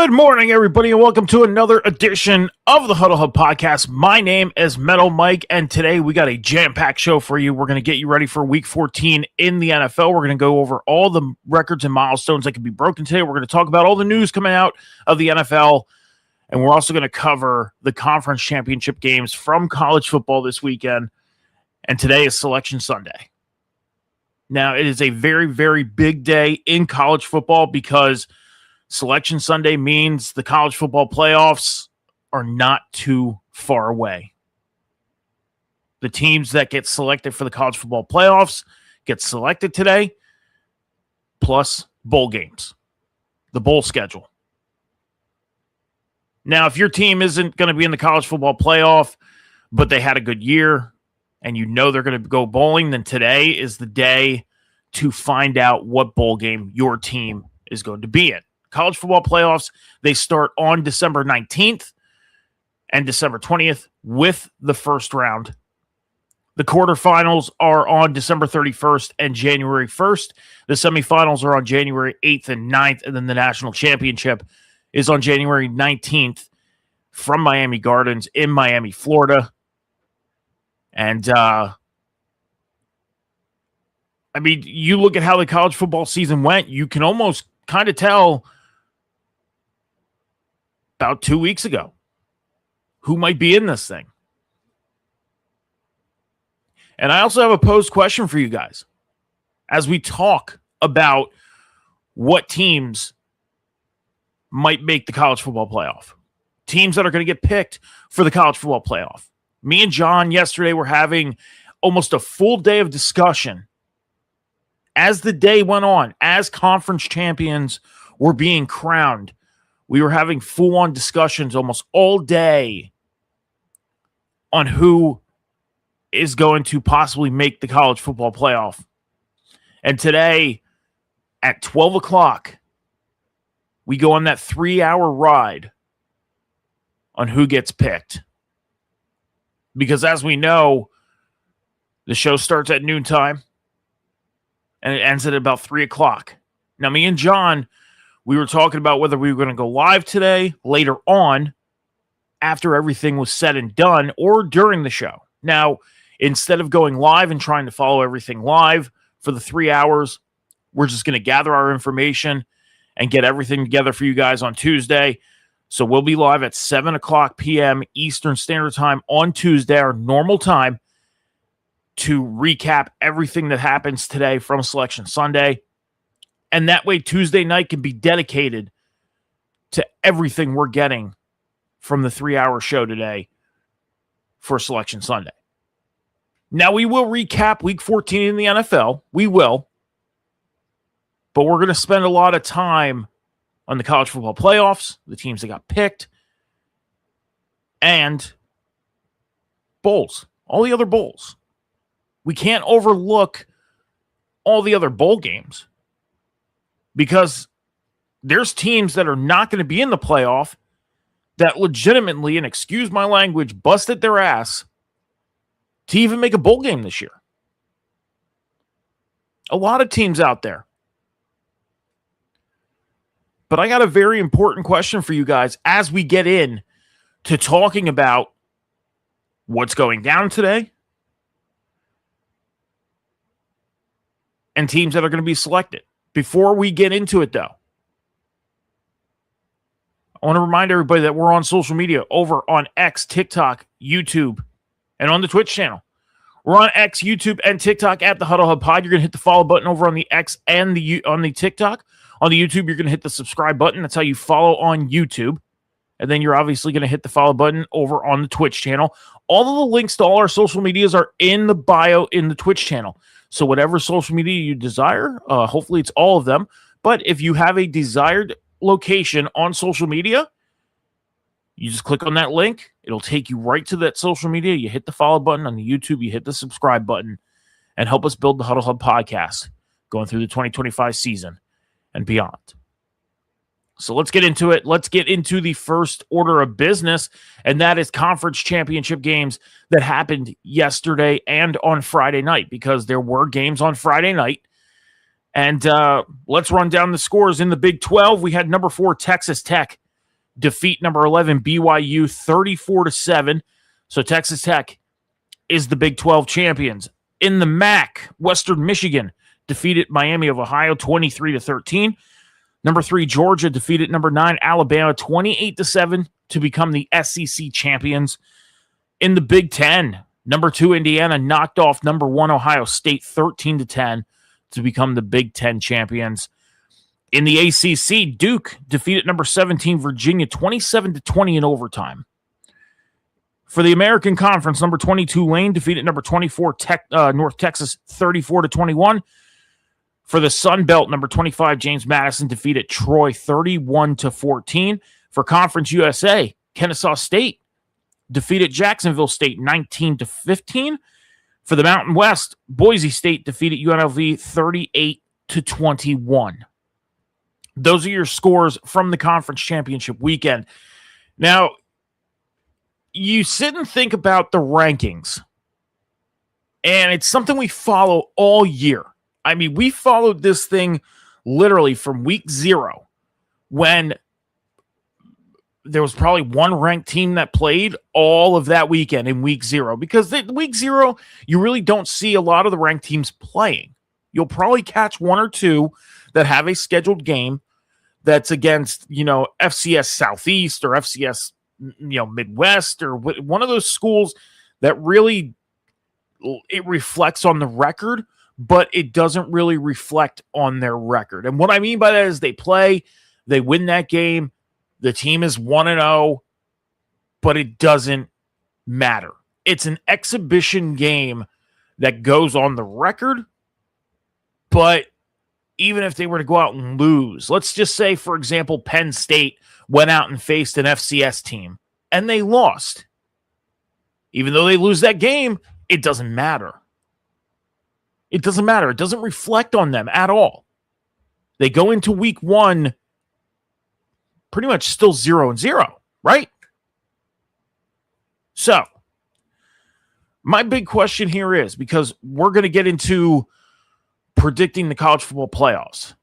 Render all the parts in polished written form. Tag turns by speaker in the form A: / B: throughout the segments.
A: Good morning, everybody, and welcome to another edition of the Huddle Hub Podcast. My name is Metal Mike, and today we got a jam-packed show for you. We're going to get you ready for Week 14 in the NFL. We're going to go over all the records and milestones that can be broken today. We're going to talk about all the news coming out of the NFL, and we're also going to cover the conference championship games from college football this weekend, and today is Selection Sunday. Now, it is a very, very big day in college football because Selection Sunday means the college football playoffs are not too far away. The teams that get selected for the college football playoffs get selected today, plus bowl games, the bowl schedule. Now, if your team isn't going to be in the college football playoff, but they had a good year and you know they're going to go bowling, then today is the day to find out what bowl game your team is going to be in. College football playoffs, they start on December 19th and December 20th with the first round. The quarterfinals are on December 31st and January 1st. The semifinals are on January 8th and 9th, and then the national championship is on January 19th from Miami Gardens in Miami, Florida. And, you look at how the college football season went, you can almost kind of tell about 2 weeks ago who might be in this thing. And I also have a posed question for you guys as we talk about what teams might make the college football playoff. Teams that are going to get picked for the college football playoff. Me and John yesterday were having almost a full day of discussion as the day went on, as conference champions were being crowned. We were having full-on discussions almost all day on who is going to possibly make the college football playoff. And today, at 12 o'clock, we go on that 3-hour ride on who gets picked. Because as we know, the show starts at noontime, and it ends at about 3 o'clock. Now, me and John, we were talking about whether we were going to go live today, later on, after everything was said and done, or during the show. Now, instead of going live and trying to follow everything live for the 3 hours, we're just going to gather our information and get everything together for you guys on Tuesday. So we'll be live at 7 o'clock p.m. Eastern Standard Time on Tuesday, our normal time, to recap everything that happens today from Selection Sunday. And that way, Tuesday night can be dedicated to everything we're getting from the 3-hour show today for Selection Sunday. Now, we will recap Week 14 in the NFL. We will. But we're going to spend a lot of time on the college football playoffs, the teams that got picked, and bowls, all the other bowls. We can't overlook all the other bowl games, because there's teams that are not going to be in the playoff that legitimately, and excuse my language, busted their ass to even make a bowl game this year. A lot of teams out there. But I got a very important question for you guys as we get in to talking about what's going down today and teams that are going to be selected. Before we get into it, though, I want to remind everybody that we're on social media over on X, TikTok, YouTube, and on the Twitch channel. We're on X, YouTube, and TikTok at the Huddle Hub Pod. You're going to hit the follow button over on the X and on the TikTok. On the YouTube, you're going to hit the subscribe button. That's how you follow on YouTube. And then you're obviously going to hit the follow button over on the Twitch channel. All of the links to all our social medias are in the bio in the Twitch channel. So whatever social media you desire, hopefully it's all of them. But if you have a desired location on social media, you just click on that link. It'll take you right to that social media. You hit the follow button on the YouTube. You hit the subscribe button and help us build the Huddle Hub podcast going through the 2025 season and beyond. So let's get into it. Let's get into the first order of business, and that is conference championship games that happened yesterday and on Friday night, because there were games on Friday night. And let's run down the scores in the Big 12. We had number 4 Texas Tech defeat number 11 BYU 34-7. So Texas Tech is the Big 12 champions. In the MAC, Western Michigan defeated Miami of Ohio 23-13. Number 3, Georgia defeated number 9, Alabama 28-7 to become the SEC champions. In the Big 10, number 2, Indiana knocked off number 1, Ohio State 13-10 to become the Big 10 champions. In the ACC, Duke defeated number 17, Virginia 27-20 in overtime. For the American Conference, number 22, Tulane defeated number 24, North Texas 34-21. For the Sun Belt, number 25, James Madison defeated Troy 31-14. For Conference USA, Kennesaw State defeated Jacksonville State 19-15. For the Mountain West, Boise State defeated UNLV 38-21. Those are your scores from the conference championship weekend. Now, you sit and think about the rankings, and it's something we follow all year. I mean, we followed this thing literally from week 0 when there was probably one ranked team that played all of that weekend in week 0, because week 0, you really don't see a lot of the ranked teams playing. You'll probably catch one or two that have a scheduled game that's against, FCS Southeast or FCS, Midwest, or one of those schools that really, it reflects on the record, but it doesn't really reflect on their record. And what I mean by that is they play, they win that game, the team is 1-0, but it doesn't matter. It's an exhibition game that goes on the record, but even if they were to go out and lose, let's just say, for example, Penn State went out and faced an FCS team and they lost. Even though they lose that game, it doesn't matter. It doesn't matter. It doesn't reflect on them at all. They go into week 1 pretty much still 0-0, right? So, my big question here is, because we're going to get into predicting the college football playoffs.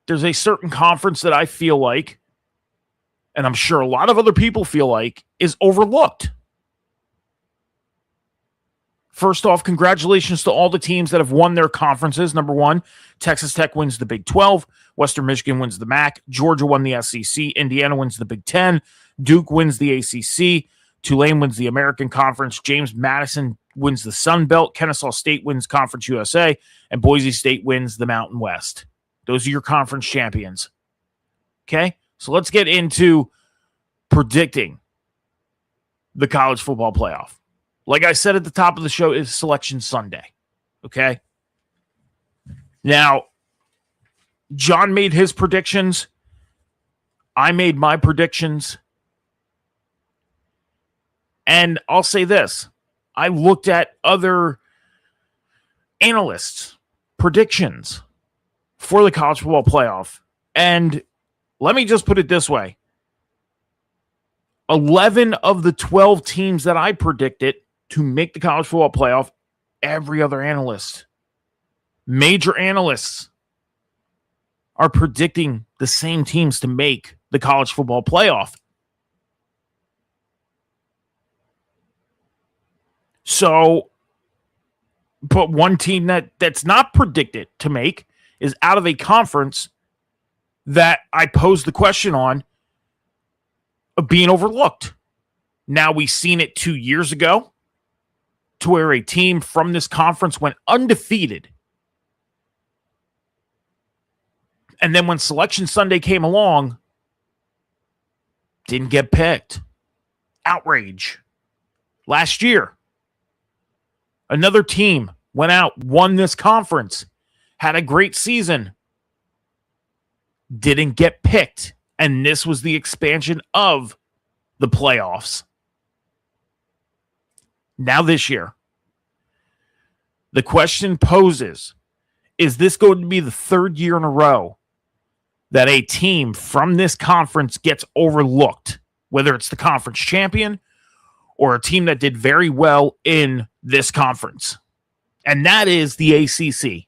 A: There's a certain conference that I feel like, and I'm sure a lot of other people feel like, is overlooked. First off, congratulations to all the teams that have won their conferences. Number 1, Texas Tech wins the Big 12. Western Michigan wins the MAC. Georgia won the SEC. Indiana wins the Big 10. Duke wins the ACC. Tulane wins the American Conference. James Madison wins the Sun Belt. Kennesaw State wins Conference USA. And Boise State wins the Mountain West. Those are your conference champions. Okay? So let's get into predicting the college football playoff. Like I said at the top of the show, it's Selection Sunday. Okay? Now, John made his predictions. I made my predictions. And I'll say this. I looked at other analysts' predictions for the college football playoff. And let me just put it this way. 11 of the 12 teams that I predicted to make the college football playoff, every other analyst, major analysts, are predicting the same teams to make the college football playoff. So, but one team that's not predicted to make is out of a conference that I posed the question on of being overlooked. Now, we've seen it 2 years ago to where a team from this conference went undefeated. And then when Selection Sunday came along, didn't get picked. Outrage. Last year, another team went out, won this conference, had a great season, didn't get picked. And this was the expansion of the playoffs. Now this year, the question poses, is this going to be the third year in a row that a team from this conference gets overlooked, whether it's the conference champion or a team that did very well in this conference? And that is the ACC.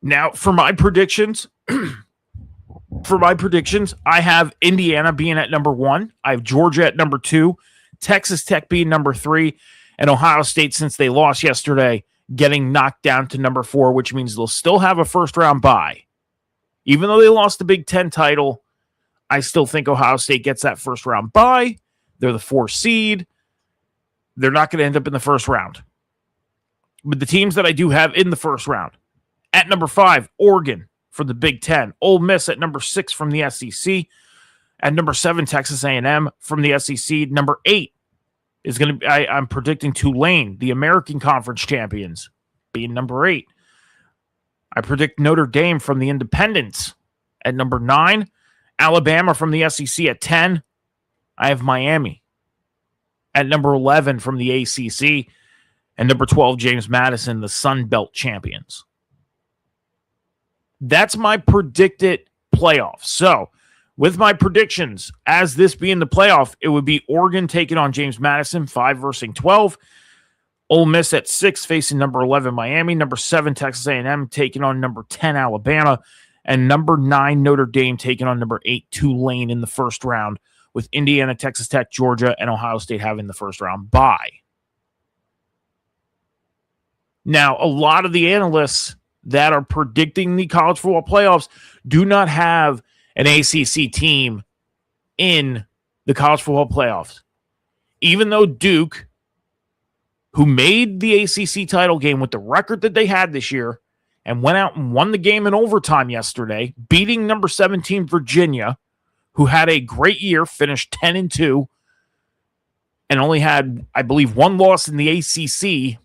A: Now, for my predictions, For my predictions, I have Indiana being at number 1. I have Georgia at number 2, Texas Tech being number 3, and Ohio State, since they lost yesterday, getting knocked down to number 4, which means they'll still have a first-round bye. Even though they lost the Big Ten title, I still think Ohio State gets that first-round bye. They're the 4 seed. They're not going to end up in the first round. But the teams that I do have in the first round, at number 5, Oregon for the Big Ten. Ole Miss at number 6 from the SEC. At number 7, Texas A&M from the SEC. Number 8 is going to be, I'm predicting Tulane, the American Conference champions, being number 8. I predict Notre Dame from the Independents at number 9. Alabama from the SEC at 10. I have Miami at number 11 from the ACC. And number 12, James Madison, the Sun Belt champions. That's my predicted playoff. So, with my predictions, as this being the playoff, it would be Oregon taking on James Madison, 5 versus 12. Ole Miss at 6, facing number 11, Miami. Number 7, Texas A&M, taking on number 10, Alabama. And number 9, Notre Dame, taking on number 8, Tulane in the first round, with Indiana, Texas Tech, Georgia, and Ohio State having the first round bye. Now, a lot of the analysts that are predicting the college football playoffs do not have an ACC team in the college football playoffs. Even though Duke, who made the ACC title game with the record that they had this year and went out and won the game in overtime yesterday, beating number 17 Virginia, who had a great year, finished 10-2, and only had, I believe, 1 loss in the ACC,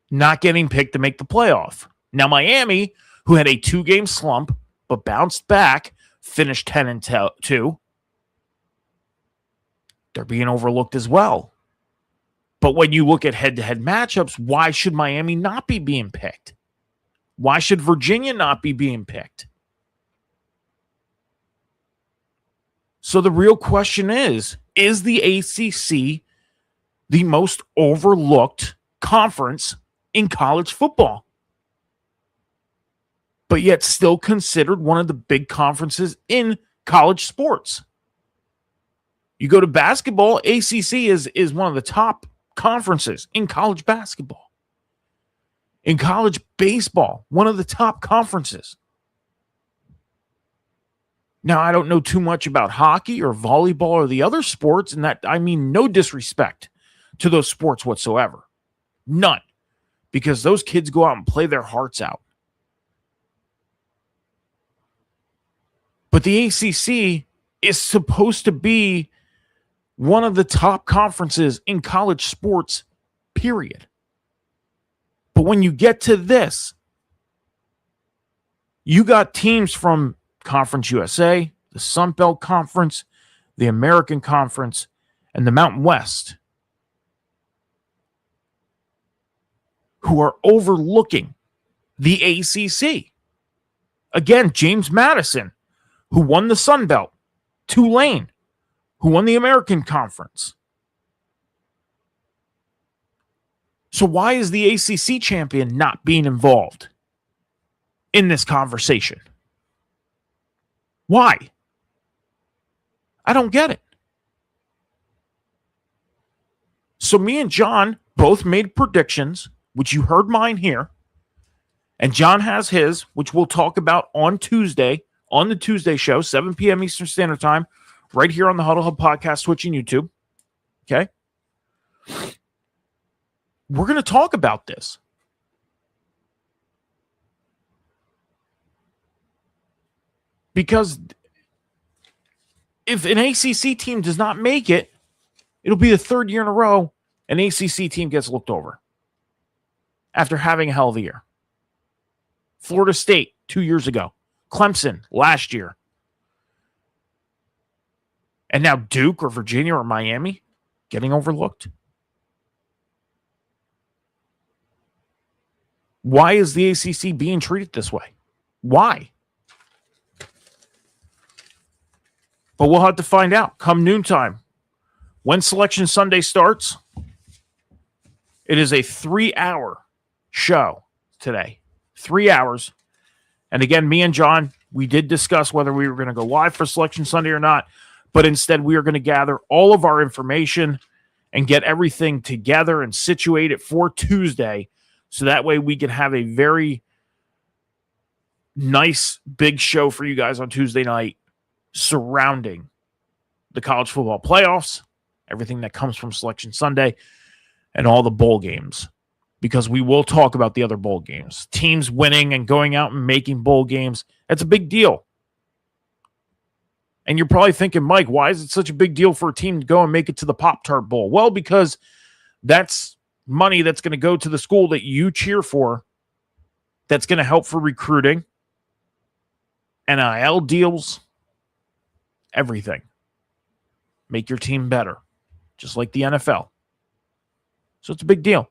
A: not getting picked to make the playoff. Now, Miami, who had a 2-game slump but bounced back, finished 10-2. They're being overlooked as well. But when you look at head-to-head matchups, why should Miami not be being picked? Why should Virginia not be being picked? So the real question is the ACC the most overlooked conference in college football, but yet still considered one of the big conferences in college sports? You go to basketball, ACC is one of the top conferences in college basketball. In college baseball, one of the top conferences. Now, I don't know too much about hockey or volleyball or the other sports, and that I mean no disrespect to those sports whatsoever. None. Because those kids go out and play their hearts out. But the ACC is supposed to be one of the top conferences in college sports, period. But when you get to this, you got teams from Conference USA, the Sun Belt Conference, the American Conference, and the Mountain West, who are overlooking the ACC. Again, James Madison, who won the Sun Belt. Tulane, who won the American Conference. So why is the ACC champion not being involved in this conversation? Why? I don't get it. So me and John both made predictions, which you heard mine here. And John has his, which we'll talk about on Tuesday, on the Tuesday show, 7 p.m. Eastern Standard Time, right here on the Huddle Hub Podcast, Twitch, and YouTube. Okay? We're going to talk about this. Because if an ACC team does not make it, it'll be the 3rd year in a row an ACC team gets looked over after having a hell of a year. Florida State 2 years ago. Clemson last year. And now Duke or Virginia or Miami getting overlooked. Why is the ACC being treated this way? Why? But we'll have to find out come noontime. When Selection Sunday starts, it is a 3-hour show today. 3 hours. And again, me and John, we did discuss whether we were going to go live for Selection Sunday or not, but instead we are going to gather all of our information and get everything together and situate it for Tuesday, so that way we can have a very nice big show for you guys on Tuesday night surrounding the college football playoffs, everything that comes from Selection Sunday, and all the bowl games. Because we will talk about the other bowl games. Teams winning and going out and making bowl games, that's a big deal. And you're probably thinking, Mike, why is it such a big deal for a team to go and make it to the Pop-Tart Bowl? Well, because that's money that's going to go to the school that you cheer for, that's going to help for recruiting, NIL deals, everything. Make your team better, just like the NFL. So it's a big deal.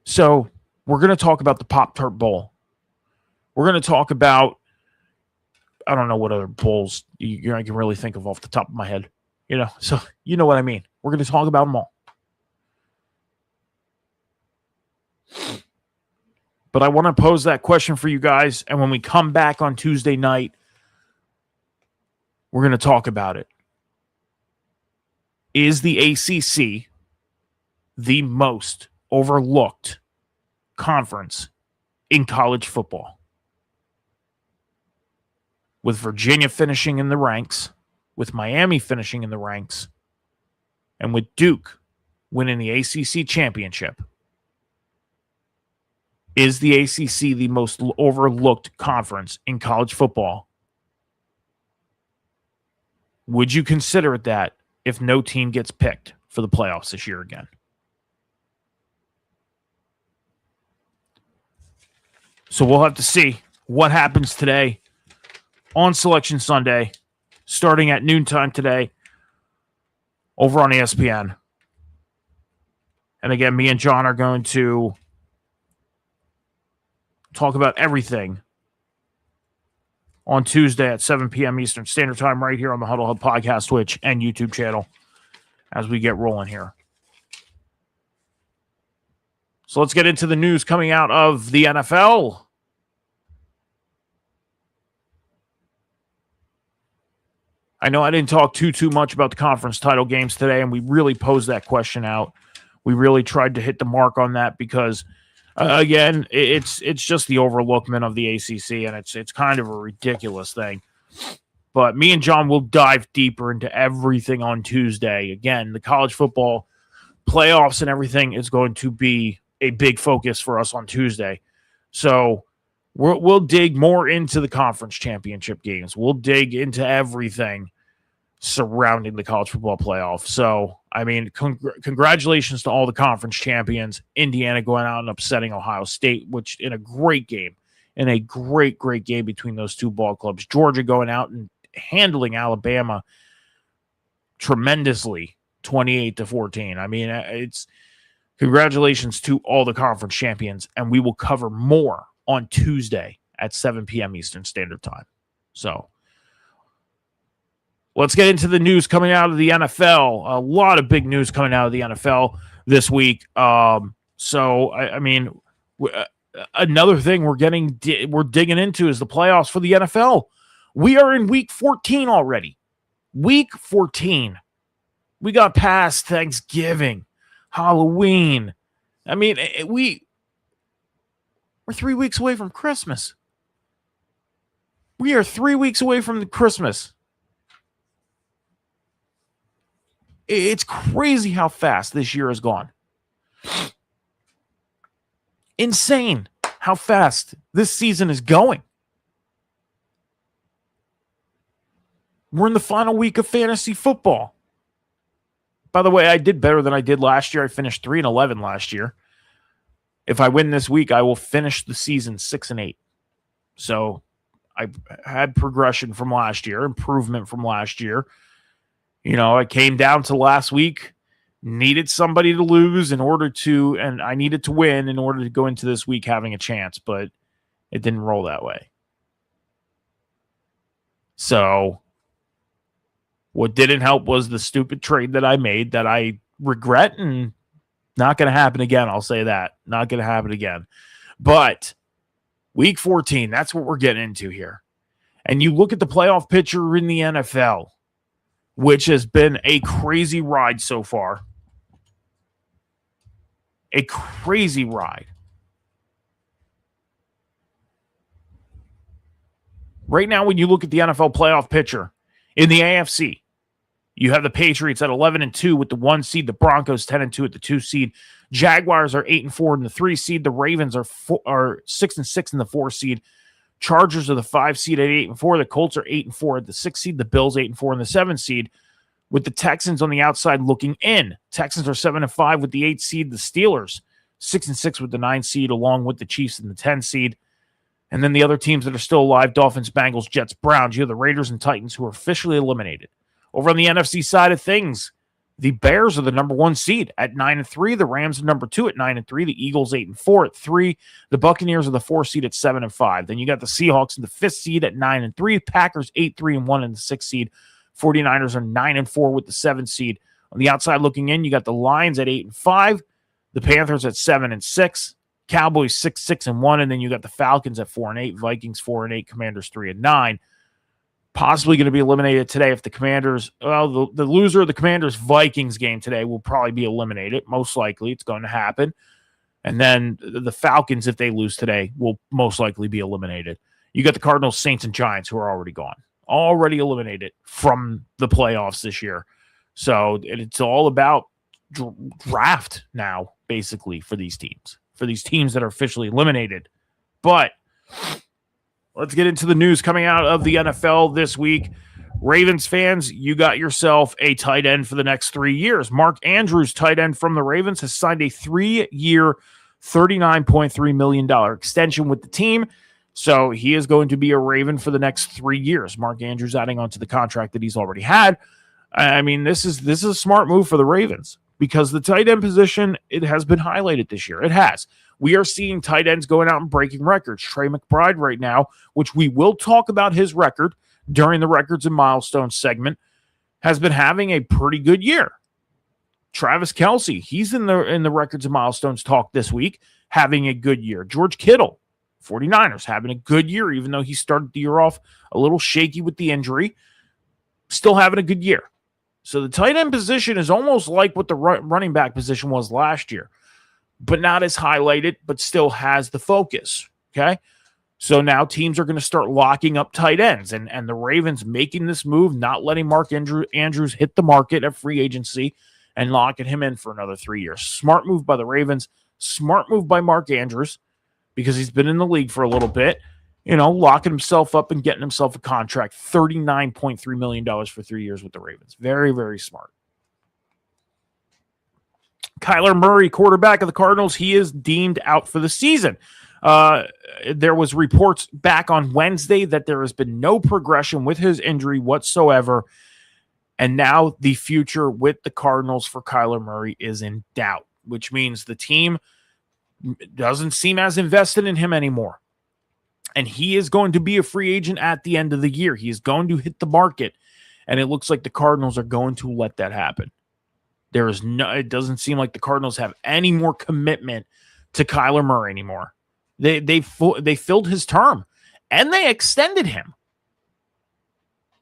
A: So we're going to talk about the Pop-Tart Bowl. We're going to talk about, I don't know what other bowls I can really think of off the top of my head. So you know what I mean. We're going to talk about them all. But I want to pose that question for you guys, and when we come back on Tuesday night, we're going to talk about it. Is the ACC the most overlooked conference in college football? With Virginia finishing in the ranks, with Miami finishing in the ranks, and with Duke winning the ACC championship, is the ACC the most overlooked conference in college football? Would you consider it that if no team gets picked for the playoffs this year again? So we'll have to see what happens today on Selection Sunday, starting at noontime today over on ESPN. And again, me and John are going to talk about everything on Tuesday at 7 p.m. Eastern Standard Time right here on the Huddle Hub Podcast, Twitch, and YouTube channel as we get rolling here. So let's get into the news coming out of the NFL. I know I didn't talk too much about the conference title games today, and we really posed that question out. We really tried to hit the mark on that because, again, it's just the overlookment of the ACC, and it's kind of a ridiculous thing. But me and John will dive deeper into everything on Tuesday. Again, the college football playoffs and everything is going to be a big focus for us on Tuesday. So we'll dig more into the conference championship games. We'll dig into everything surrounding the college football playoff. So, I mean, congratulations to all the conference champions. Indiana going out and upsetting Ohio State, which in a great game, in a great game between those two ball clubs. Georgia going out and handling Alabama tremendously, 28-14. I mean, it's congratulations to all the conference champions, and we will cover more on Tuesday at 7 p.m. Eastern Standard Time. So let's get into the news coming out of the NFL. A lot of big news coming out of the NFL this week. I mean, another thing we're digging into is the playoffs for the NFL. We are in week 14 already. Week 14. We got past Thanksgiving, Halloween. I mean, we're 3 weeks away from Christmas. We are 3 weeks away from the Christmas. It's crazy how fast this year has gone. Insane how fast this season is going. We're in the final week of fantasy football. By the way, I did better than I did last year. I finished 3-11 last year. If I win this week, I will finish the season 6-8. So I had progression from last year, improvement from last year. You know, I came down to last week, needed somebody to lose and I needed to win in order to go into this week having a chance, but it didn't roll that way. So what didn't help was the stupid trade that I made that I regret, and not going to happen again. I'll say that. Not going to happen again. But Week 14, that's what we're getting into here. And you look at the playoff picture in the NFL, which has been a crazy ride so far. A crazy ride. Right now, when you look at the NFL playoff picture in the AFC, you have the Patriots at 11-2 with the 1 seed, the Broncos 10-2 at the 2 seed, Jaguars are 8-4 in the 3 seed, the Ravens are 6-6 in the 4 seed, Chargers are the 5 seed at 8-4, the Colts are 8-4 at the 6 seed, the Bills 8-4 in the 7 seed, with the Texans on the outside looking in. Texans are 7-5 with the 8 seed, the Steelers 6-6 with the 9 seed, along with the Chiefs in the 10 seed. And then the other teams that are still alive, Dolphins, Bengals, Jets, Browns. You have the Raiders and Titans who are officially eliminated. Over on the NFC side of things, the Bears are the number 1 seed at 9-3. The Rams are number 2 at 9-3. The Eagles 8-4 at 3. The Buccaneers are the 4 seed at 7-5. Then you got the Seahawks in the 5th seed at 9-3. Packers 8-3-1 in the 6th seed. 49ers are 9-4 with the 7th seed. On the outside looking in, you got the Lions at 8-5. The Panthers at 7-6. Cowboys 6-6-1, and then you got the Falcons at 4-8, Vikings 4-8, Commanders 3-9. Possibly going to be eliminated today if the Commanders, well, the loser of the Commanders Vikings game today will probably be eliminated. Most likely, it's going to happen. And then the Falcons, if they lose today, will most likely be eliminated. You got the Cardinals, Saints, and Giants who are already gone, already eliminated from the playoffs this year. So it's all about draft now, basically, for these teams that are officially eliminated. But let's get into the news coming out of the NFL this week. Ravens fans, you got yourself a tight end for the next 3 years. Mark Andrews, tight end from the Ravens, has signed a 3-year, $39.3 million extension with the team. So he is going to be a Raven for the next 3 years. Mark Andrews adding on to the contract that he's already had. I mean, this is a smart move for the Ravens, because the tight end position, it has been highlighted this year. It has. We are seeing tight ends going out and breaking records. Trey McBride right now, which we will talk about his record during the Records and Milestones segment, has been having a pretty good year. Travis Kelce, he's in the Records and Milestones talk this week, having a good year. George Kittle, 49ers, having a good year, even though he started the year off a little shaky with the injury, still having a good year. So the tight end position is almost like what the running back position was last year, but not as highlighted, but still has the focus, okay? So now teams are going to start locking up tight ends, and the Ravens making this move, not letting Mark Andrews hit the market at free agency and locking him in for another 3 years. Smart move by the Ravens, smart move by Mark Andrews, because he's been in the league for a little bit, locking himself up and getting himself a contract, $39.3 million for 3 years with the Ravens. Very, very smart. Kyler Murray, quarterback of the Cardinals, he is deemed out for the season. There was reports back on Wednesday that there has been no progression with his injury whatsoever, and now the future with the Cardinals for Kyler Murray is in doubt, which means the team doesn't seem as invested in him anymore. And he is going to be a free agent at the end of the year. He is going to hit the market, and it looks like the Cardinals are going to let that happen. It doesn't seem like the Cardinals have any more commitment to Kyler Murray anymore. They filled his term, and they extended him.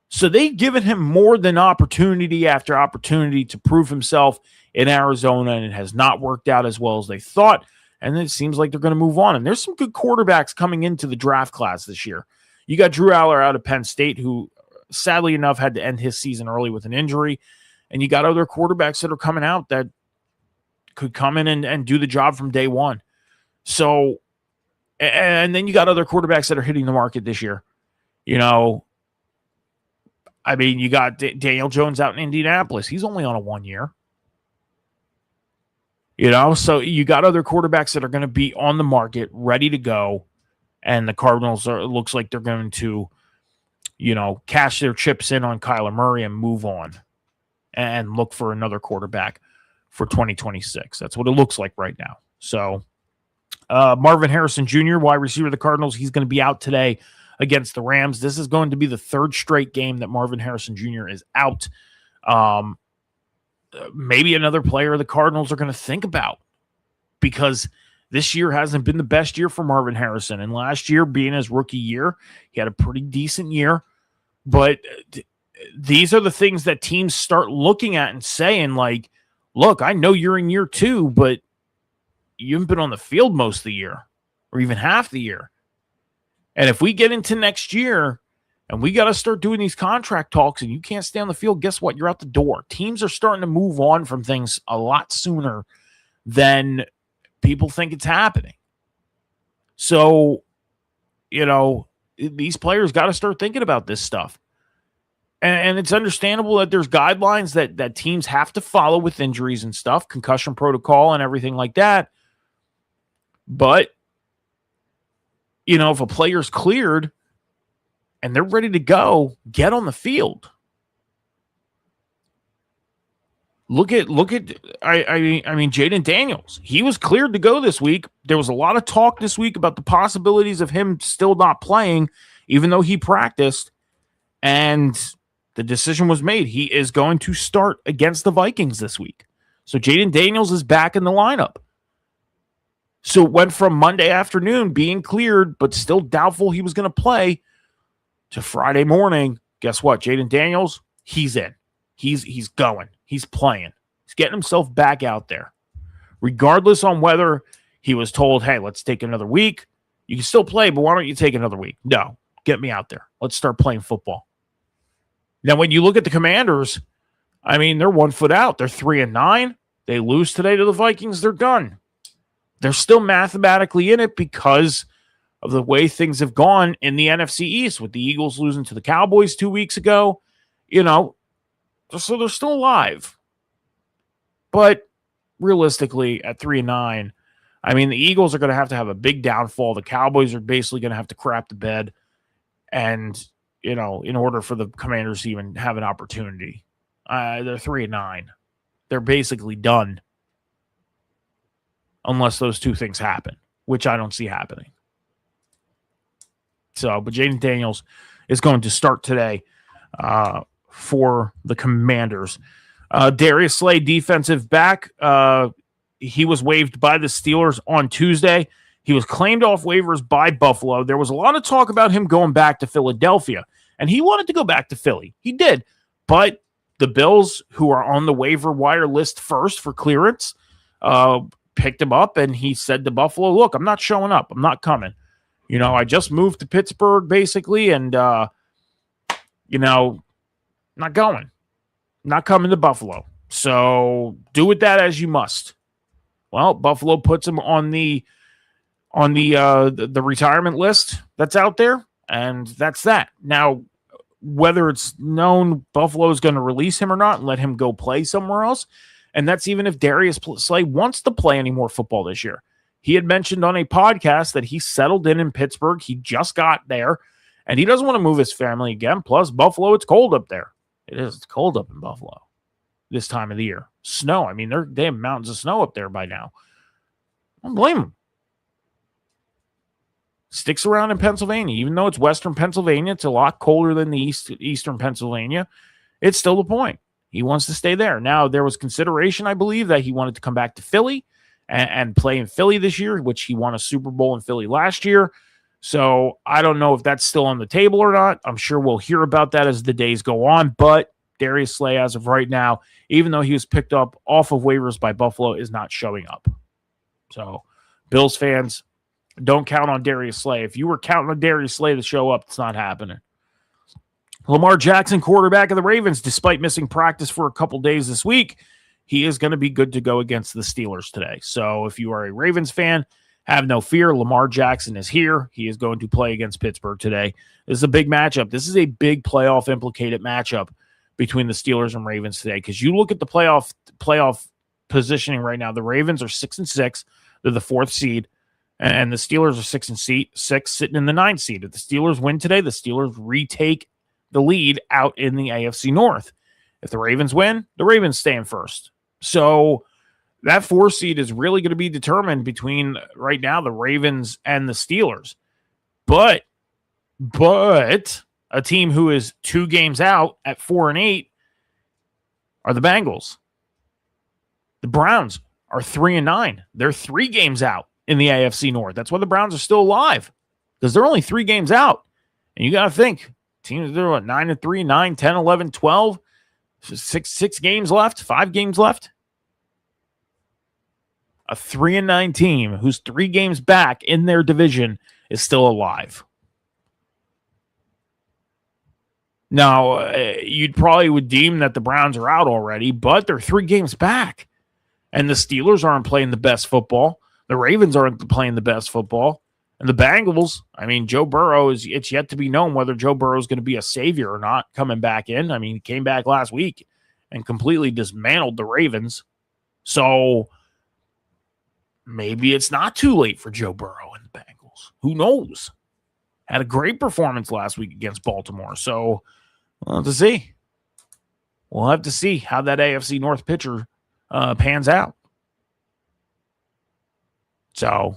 A: So they've given him more than opportunity after opportunity to prove himself in Arizona, and it has not worked out as well as they thought. And it seems like they're going to move on. And there's some good quarterbacks coming into the draft class this year. You got Drew Aller out of Penn State, who sadly enough had to end his season early with an injury. And you got other quarterbacks that are coming out that could come in and do the job from day one. So, and then you got other quarterbacks that are hitting the market this year. You got Daniel Jones out in Indianapolis. He's only on a 1 year. So you got other quarterbacks that are going to be on the market, ready to go, and the Cardinals looks like they're going to, cash their chips in on Kyler Murray and move on and look for another quarterback for 2026. That's what it looks like right now. So Marvin Harrison Jr., wide receiver of the Cardinals, he's going to be out today against the Rams. This is going to be the third straight game that Marvin Harrison Jr. is out. Maybe another player the Cardinals are going to think about, because This year hasn't been the best year for Marvin Harrison. And last year, being his rookie year, he had a pretty decent year. But these are the things that teams start looking at and saying, like, look, I know you're in year 2, but you haven't been on the field most of the year or even half the year. And if we get into next year and we got to start doing these contract talks and you can't stay on the field, guess what? You're out the door. Teams are starting to move on from things a lot sooner than people think it's happening. So, these players got to start thinking about this stuff. And it's understandable that there's guidelines that teams have to follow with injuries and stuff, concussion protocol and everything like that. But, if a player's cleared and they're ready to go, get on the field. Look at Jaden Daniels. He was cleared to go this week. There was a lot of talk this week about the possibilities of him still not playing, even though he practiced. And the decision was made. He is going to start against the Vikings this week. So Jaden Daniels is back in the lineup. So it went from Monday afternoon being cleared, but still doubtful he was going to play, to Friday morning. Guess what? Jaden Daniels, he's in. He's going. He's playing. He's getting himself back out there. Regardless on whether he was told, hey, let's take another week. You can still play, but why don't you take another week? No, get me out there. Let's start playing football. Now, when you look at the Commanders, they're 1 foot out. They're 3-9. They lose today to the Vikings. They're done. They're still mathematically in it because of the way things have gone in the NFC East, with the Eagles losing to the Cowboys 2 weeks ago. So they're still alive. But realistically, at 3-9, the Eagles are going to have a big downfall. The Cowboys are basically going to have to crap the bed. And, in order for the Commanders to even have an opportunity, they're 3-9. They're basically done. Unless those two things happen, which I don't see happening. So, but Jaden Daniels is going to start today for the Commanders. Darius Slay, defensive back. He was waived by the Steelers on Tuesday. He was claimed off waivers by Buffalo. There was a lot of talk about him going back to Philadelphia, and he wanted to go back to Philly. He did. But the Bills, who are on the waiver wire list first for clearance, picked him up, and he said to Buffalo, look, I'm not showing up. I'm not coming. I just moved to Pittsburgh, basically, and, not going. Not coming to Buffalo. So do with that as you must. Well, Buffalo puts him on the retirement list that's out there, and that's that. Now, whether it's known Buffalo is going to release him or not and let him go play somewhere else, and that's even if Darius Slay wants to play any more football this year. He had mentioned on a podcast that he settled in Pittsburgh. He just got there, and he doesn't want to move his family again. Plus, Buffalo, it's cold up there. It is. It's cold up in Buffalo this time of the year. Snow. They have mountains of snow up there by now. I don't blame him. Sticks around in Pennsylvania. Even though it's western Pennsylvania, it's a lot colder than the eastern Pennsylvania. It's still the point. He wants to stay there. Now, there was consideration, I believe, that he wanted to come back to Philly and play in Philly this year, which he won a Super Bowl in Philly last year. So I don't know if that's still on the table or not. I'm sure we'll hear about that as the days go on. But Darius Slay, as of right now, even though he was picked up off of waivers by Buffalo, is not showing up. So Bills fans, don't count on Darius Slay. If you were counting on Darius Slay to show up, it's not happening. Lamar Jackson, quarterback of the Ravens, despite missing practice for a couple days this week, he is going to be good to go against the Steelers today. So if you are a Ravens fan, have no fear. Lamar Jackson is here. He is going to play against Pittsburgh today. This is a big matchup. This is a big playoff implicated matchup between the Steelers and Ravens today, because you look at the playoff positioning right now. The Ravens are 6-6. They're the 4th seed. And the Steelers are 6-6, sitting in the 9th seed. If the Steelers win today, the Steelers retake the lead out in the AFC North. If the Ravens win, the Ravens stay in first. So that 4 seed is really going to be determined between right now the Ravens and the Steelers. But a team who is 2 games out at 4-8 are the Bengals. The Browns are 3-9. They're 3 games out in the AFC North. That's why the Browns are still alive, because they're only 3 games out. And you got to think, teams are what, 9-3, 9, 10, 11, 12, 6 games left, 5 games left. A 3-9 team who's 3 games back in their division is still alive. Now, you'd probably would deem that the Browns are out already, but they're 3 games back. And the Steelers aren't playing the best football. The Ravens aren't playing the best football. And the Bengals, I mean, Joe Burrow, it's yet to be known whether Joe Burrow is going to be a savior or not coming back in. I mean, he came back last week and completely dismantled the Ravens. So maybe it's not too late for Joe Burrow and the Bengals. Who knows? Had a great performance last week against Baltimore. So we'll have to see. We'll have to see how that AFC North pitcher pans out. So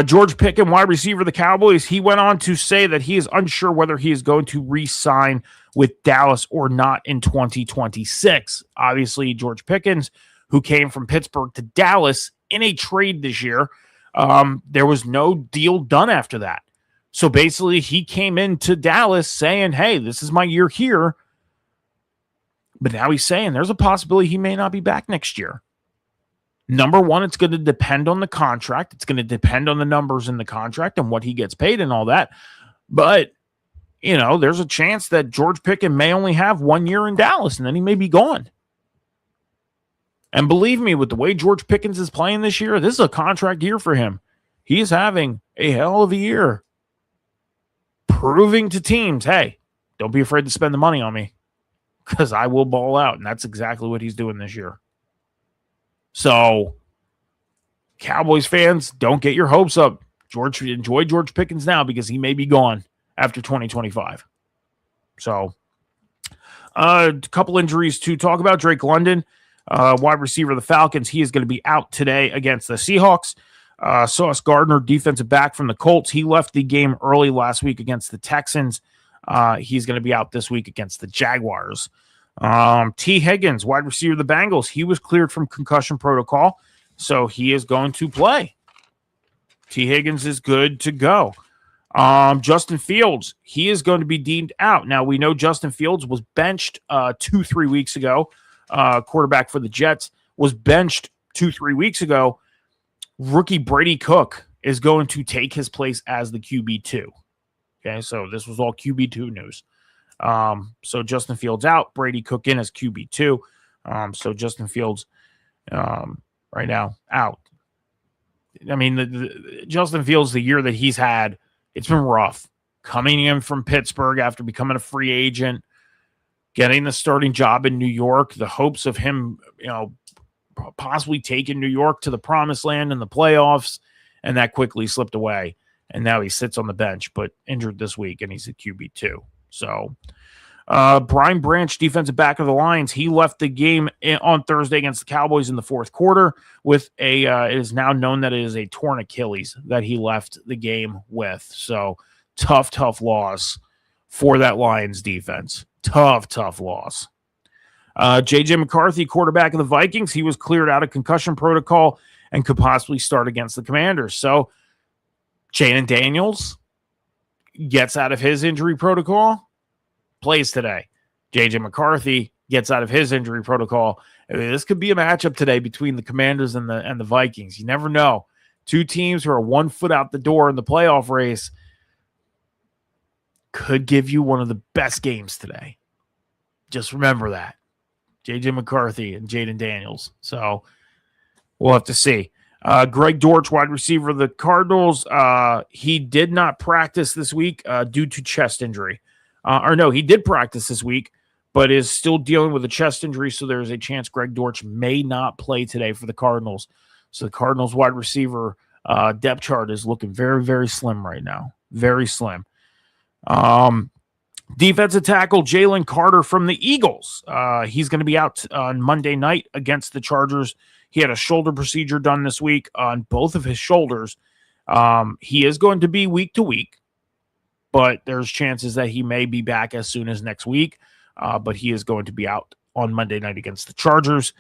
A: George Pickens, wide receiver of the Cowboys, he went on to say that he is unsure whether he is going to re-sign with Dallas or not in 2026. Obviously, George Pickens, who came from Pittsburgh to Dallas in a trade this year, there was no deal done after that. So basically, he came into Dallas saying, hey, this is my year here. But now he's saying there's a possibility he may not be back next year. Number one, it's going to depend on the contract. It's going to depend on the numbers in the contract and what he gets paid and all that. But, you know, there's a chance that George Pickens may only have 1 year in Dallas and then he may be gone. And believe me, with the way George Pickens is playing this year, this is a contract year for him. He is having a hell of a year, proving to teams, hey, don't be afraid to spend the money on me because I will ball out. And that's exactly what he's doing this year. So, Cowboys fans, don't get your hopes up. Enjoy George Pickens now because he may be gone after 2025. So, a couple injuries to talk about. Drake London, wide receiver of the Falcons, he is going to be out today against the Seahawks. Sauce Gardner, defensive back from the Colts, he left the game early last week against the Texans. He's going to be out this week against the Jaguars. T. Higgins, wide receiver of the Bengals, he was cleared from concussion protocol, so he is going to play. T. Higgins is good to go. Justin Fields, he is going to be deemed out. Now, we know Justin Fields was benched 2-3 weeks ago. Quarterback for the Jets was benched 2-3 weeks ago. Rookie Brady Cook is going to take his place as the QB2. Okay, so this was all QB2 news. So Justin Fields out, Brady Cook in as QB2. So Justin Fields right now out. I mean, Justin Fields, the year that he's had, it's been rough. Coming in from Pittsburgh after becoming a free agent, getting the starting job in New York, the hopes of him, you know, possibly taking New York to the promised land in the playoffs, and that quickly slipped away. And now he sits on the bench, but injured this week, and he's a QB2. So, Brian Branch, defensive back of the Lions, he left the game on Thursday against the Cowboys in the fourth quarter with it is now known that it is a torn Achilles that he left the game with. So, tough loss for that Lions defense. Tough loss. J.J. McCarthy, quarterback of the Vikings, he was cleared out of concussion protocol and could possibly start against the Commanders. So, Jaden Daniels gets out of his injury protocol, plays today. J.J. McCarthy gets out of his injury protocol. I mean, this could be a matchup today between the Commanders and the Vikings. You never know. Two teams who are 1 foot out the door in the playoff race could give you one of the best games today. Just remember that. J.J. McCarthy and Jaden Daniels. So we'll have to see. Greg Dortch, wide receiver of the Cardinals, he did not practice this week due to chest injury. He did practice this week, but is still dealing with a chest injury, so there's a chance Greg Dortch may not play today for the Cardinals. So the Cardinals wide receiver depth chart is looking very, very slim right now. Very slim. Defensive tackle Jalen Carter from the Eagles. He's going to be out on Monday night against the Chargers. He had a shoulder procedure done this week on both of his shoulders. He is going to be week to week, but there's chances that he may be back as soon as next week. But he is going to be out on Monday night against the Chargers.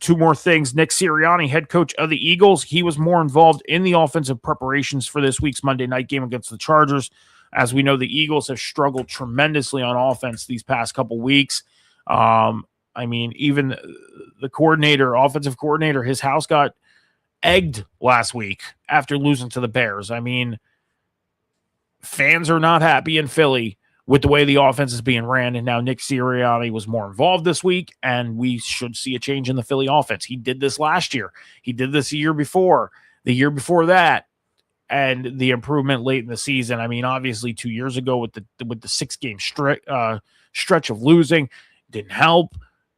A: Two more things. Nick Sirianni, head coach of the Eagles, he was more involved in the offensive preparations for this week's Monday night game against the Chargers. As we know, the Eagles have struggled tremendously on offense these past couple weeks. Even the offensive coordinator, his house got egged last week after losing to the Bears. Fans are not happy in Philly with the way the offense is being ran, and now Nick Sirianni was more involved this week, and we should see a change in the Philly offense. He did this last year. He did this the year before that, and the improvement late in the season. Obviously 2 years ago with the 6-game stretch of losing didn't help,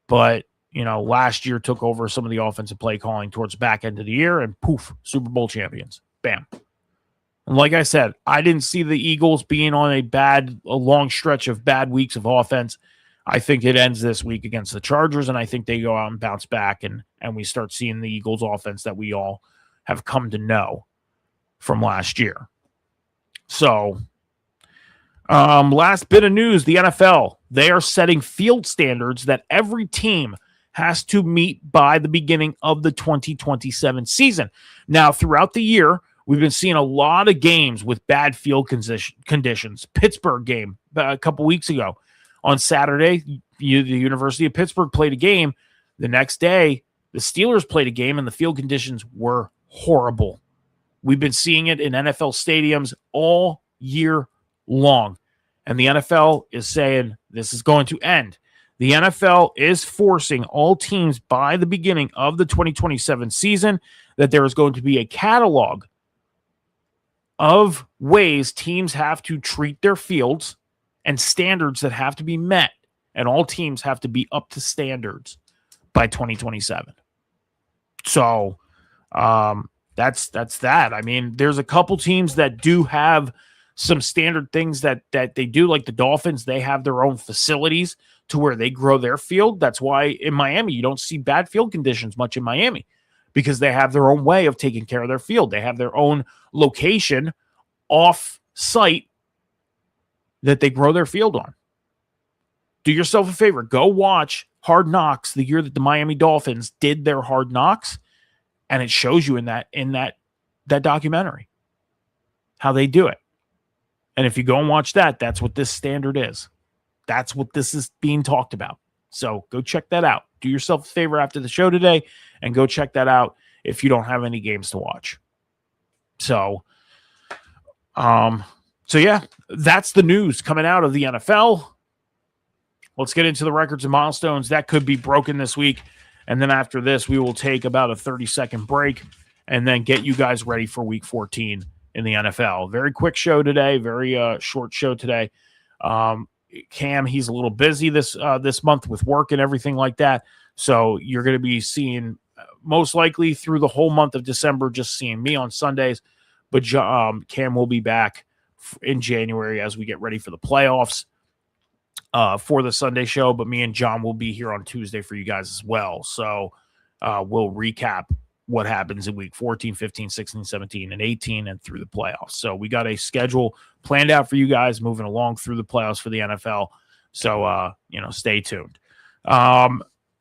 A: but last year took over some of the offensive play calling towards the back end of the year, and poof, Super Bowl champions. Bam. And like I said, I didn't see the Eagles being on a long stretch of bad weeks of offense. I think it ends this week against the Chargers, and I think they go out and bounce back, and we start seeing the Eagles offense that we all have come to know from last year. So, last bit of news, the NFL, they are setting field standards that every team has to meet by the beginning of the 2027 season. Now, throughout the year, we've been seeing a lot of games with bad field conditions. Pittsburgh game a couple weeks ago. On Saturday, the University of Pittsburgh played a game. The next day, the Steelers played a game, and the field conditions were horrible. We've been seeing it in NFL stadiums all year long. And the NFL is saying this is going to end. The NFL is forcing all teams by the beginning of the 2027 season that there is going to be a catalog of ways teams have to treat their fields and standards that have to be met, and all teams have to be up to standards by 2027. So that's that. There's a couple teams that do have some standard things that they do, like the Dolphins. They have their own facilities to where they grow their field. That's why in Miami you don't see bad field conditions much in Miami, because they have their own way of taking care of their field. They have their own location off site that they grow their field on. Do yourself a favor. Go watch Hard Knocks the year that the Miami Dolphins did their Hard Knocks, and it shows you in that documentary how they do it. And if you go and watch that, that's what this standard is. That's what this is being talked about. So go check that out. Do yourself a favor after the show today and go check that out if you don't have any games to watch. So yeah, that's the news coming out of the NFL. Let's get into the records and milestones that could be broken this week. And then after this, we will take about a 30-second break and then get you guys ready for week 14 in the NFL. Very quick show today, very short show today. Cam, he's a little busy this month with work and everything like that. So you're going to be seeing most likely through the whole month of December, just seeing me on Sundays. But Cam will be back in January as we get ready for the playoffs for the Sunday show. But me and John will be here on Tuesday for you guys as well. So we'll recap what happens in week 14, 15, 16, 17, and 18 and through the playoffs. So we got a schedule planned out for you guys moving along through the playoffs for the NFL. So, stay tuned.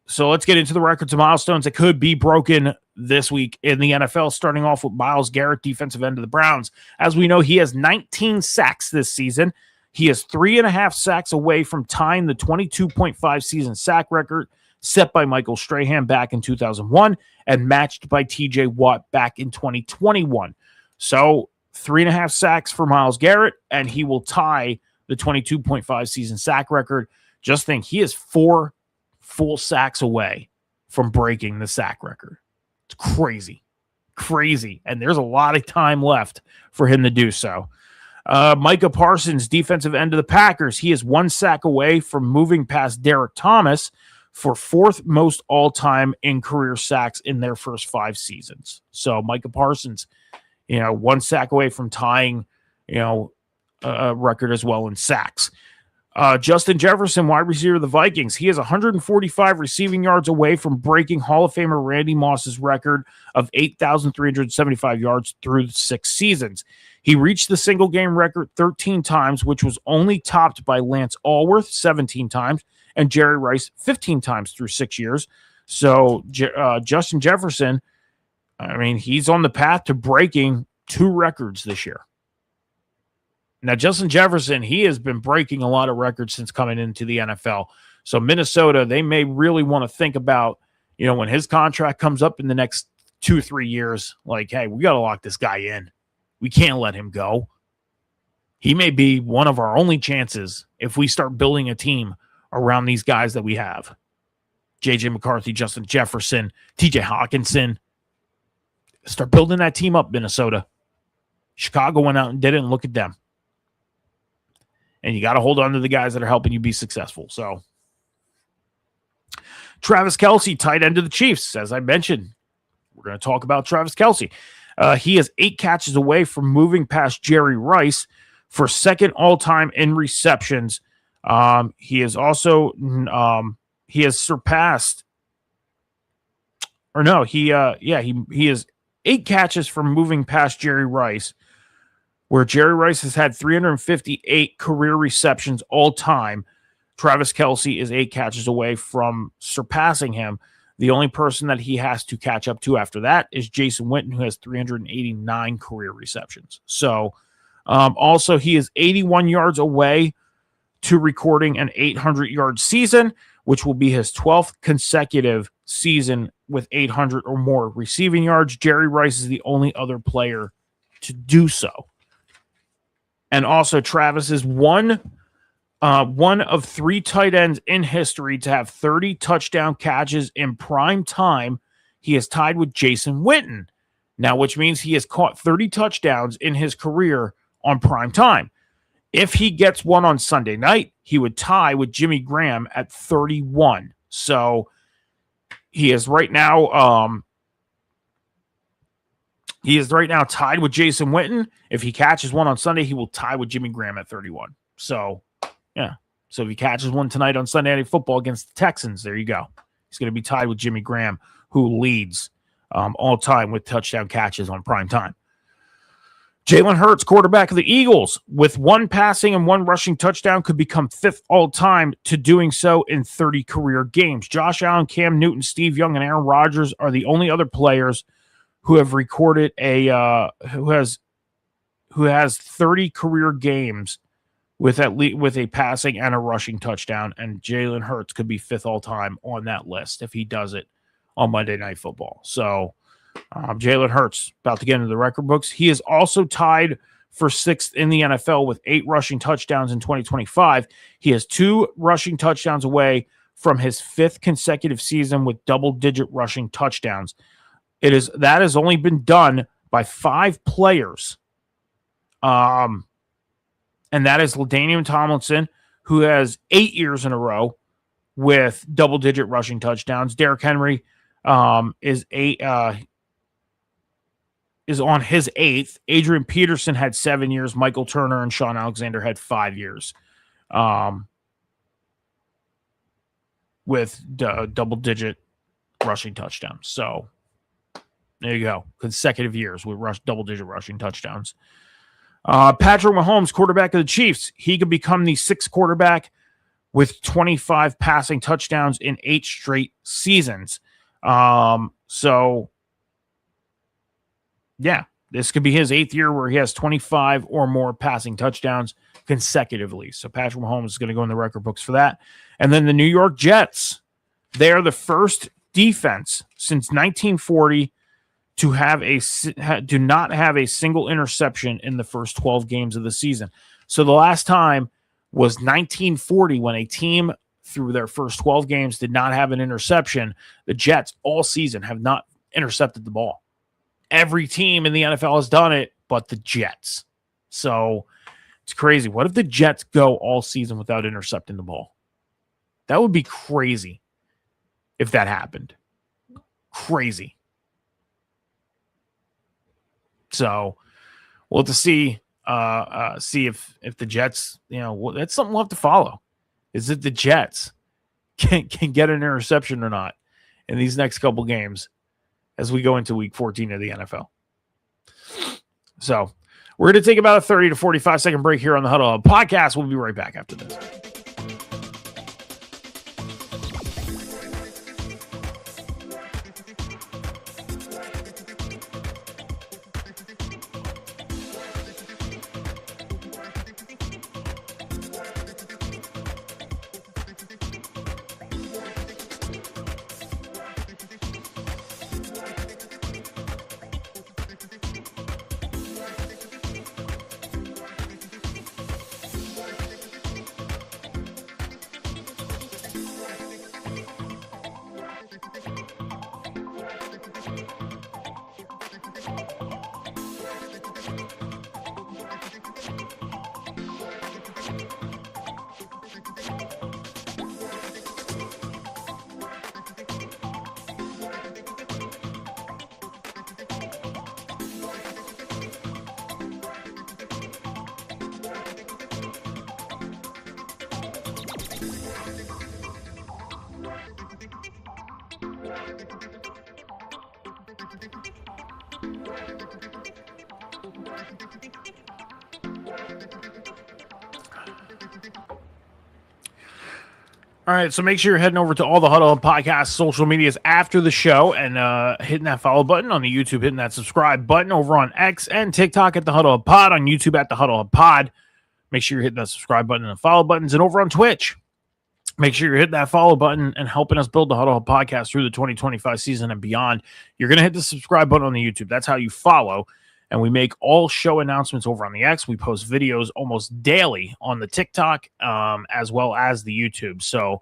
A: So let's get into the records and milestones that could be broken this week in the NFL, starting off with Myles Garrett, defensive end of the Browns. As we know, he has 19 sacks this season. He is 3.5 sacks away from tying the 22.5 season sack record set by Michael Strahan back in 2001 and matched by TJ Watt back in 2021. So 3.5 sacks for Myles Garrett, and he will tie the 22.5 season sack record. Just think, he is 4 full sacks away from breaking the sack record. It's crazy. And there's a lot of time left for him to do so. Micah Parsons, defensive end of the Packers. He is 1 sack away from moving past Derek Thomas for 4th most all-time in career sacks in their first 5 seasons. So Micah Parsons, 1 sack away from tying, a record as well in sacks. Justin Jefferson, wide receiver of the Vikings. He is 145 receiving yards away from breaking Hall of Famer Randy Moss's record of 8,375 yards through 6 seasons. He reached the single-game record 13 times, which was only topped by Lance Allworth 17 times and Jerry Rice 15 times through 6 years. So Justin Jefferson, I mean, he's on the path to breaking 2 records this year. Now, Justin Jefferson, he has been breaking a lot of records since coming into the NFL. So Minnesota, they may really want to think about, when his contract comes up in the next 2-3 years, like, hey, we got to lock this guy in. We can't let him go. He may be one of our only chances if we start building a team around these guys that we have. J.J. McCarthy, Justin Jefferson, T.J. Hawkinson. Start building that team up, Minnesota. Chicago went out and did it, and look at them. And you got to hold on to the guys that are helping you be successful. So, Travis Kelce, tight end of the Chiefs. As I mentioned, we're going to talk about Travis Kelce. He is 8 catches away from moving past Jerry Rice for second all-time in receptions. He has also he has surpassed, or no, he is 8 catches from moving past Jerry Rice, where Jerry Rice has had 358 career receptions all time. Travis Kelce is 8 catches away from surpassing him. The only person that he has to catch up to after that is Jason Witten, who has 389 career receptions. So, also, he is 81 yards away to recording an 800-yard season, which will be his 12th consecutive season with 800 or more receiving yards. Jerry Rice is the only other player to do so. And also, Travis is one of 3 tight ends in history to have 30 touchdown catches in prime time. He is tied with Jason Witten now, which means he has caught 30 touchdowns in his career on prime time. If he gets one on Sunday night, he would tie with Jimmy Graham at 31. So he is right now tied with Jason Witten. If he catches one on Sunday, he will tie with Jimmy Graham at 31. So, yeah. So if he catches one tonight on Sunday Night Football against the Texans, there you go. He's going to be tied with Jimmy Graham, who leads all time with touchdown catches on prime time. Jalen Hurts, quarterback of the Eagles, with 1 passing and 1 rushing touchdown, could become 5th all-time to doing so in 30 career games. Josh Allen, Cam Newton, Steve Young, and Aaron Rodgers are the only other players who have recorded who has 30 career games with a passing and a rushing touchdown, and Jalen Hurts could be 5th all-time on that list if he does it on Monday Night Football. So, Jalen Hurts about to get into the record books. He is also tied for 6th in the NFL with 8 rushing touchdowns in 2025. He has 2 rushing touchdowns away from his 5th consecutive season with double-digit rushing touchdowns. That has only been done by 5 players. And that is LaDainian Tomlinson, who has 8 years in a row with double-digit rushing touchdowns. Derrick Henry is on his 8th. Adrian Peterson had 7 years. Michael Turner and Sean Alexander had 5 years with double-digit rushing touchdowns. So there you go. Consecutive years with double-digit rushing touchdowns. Patrick Mahomes, quarterback of the Chiefs, he could become the 6th quarterback with 25 passing touchdowns in 8 straight seasons. So, yeah, this could be his 8th year where he has 25 or more passing touchdowns consecutively. So Patrick Mahomes is going to go in the record books for that. And then the New York Jets, they are the first defense since 1940 to not have a single interception in the first 12 games of the season. So the last time was 1940 when a team through their first 12 games did not have an interception. The Jets all season have not intercepted the ball. Every team in the NFL has done it, but the Jets. So it's crazy. What if the Jets go all season without intercepting the ball? That would be crazy if that happened. Crazy. So we'll have to see if the Jets, that's something we'll have to follow. Is it the Jets can get an interception or not in these next couple games as we go into week 14 of the NFL? So we're going to take about a 30 to 45 second break here on the Huddle Up podcast. We'll be right back after this. All right, so make sure you're heading over to all the Huddle Up Podcast social medias after the show and hitting that follow button on the YouTube, hitting that subscribe button over on X and TikTok at the Huddle Up Pod, on YouTube at the Huddle Up Pod. Make sure you're hitting that subscribe button and the follow buttons, and over on Twitch, make sure you're hitting that follow button and helping us build the Huddle Up Podcast through the 2025 season and beyond. You're going to hit the subscribe button on the YouTube. That's how you follow. And we make all show announcements over on the X. We post videos almost daily on the TikTok, as well as the YouTube. So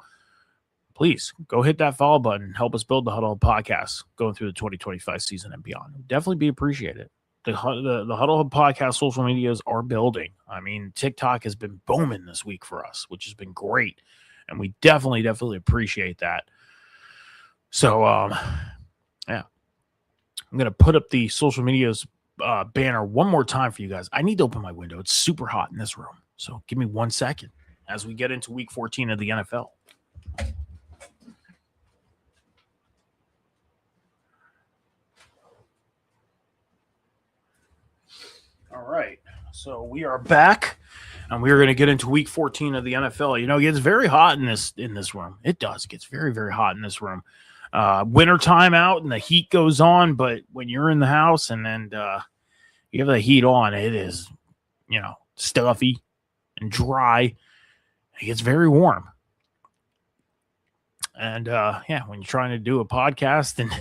A: please go hit that follow button and help us build the Huddle Up Podcast going through the 2025 season and beyond. Definitely be appreciated. The Huddle Up Podcast social medias are building. I mean, TikTok has been booming this week for us, which has been great. And we definitely appreciate that. So, yeah. I'm going to put up the social medias banner one more time for you guys. I need to open my window. It's super hot in this room. So give me 1 second as we get into week 14 of the NFL. All right. So we are back, and we are going to get into week 14 of the NFL. You know, it gets very hot in this room. It does. It gets very, very hot in this room. Winter time out and the heat goes on, but when you're in the house and then you have the heat on, it is, stuffy and dry. It gets very warm. And when you're trying to do a podcast and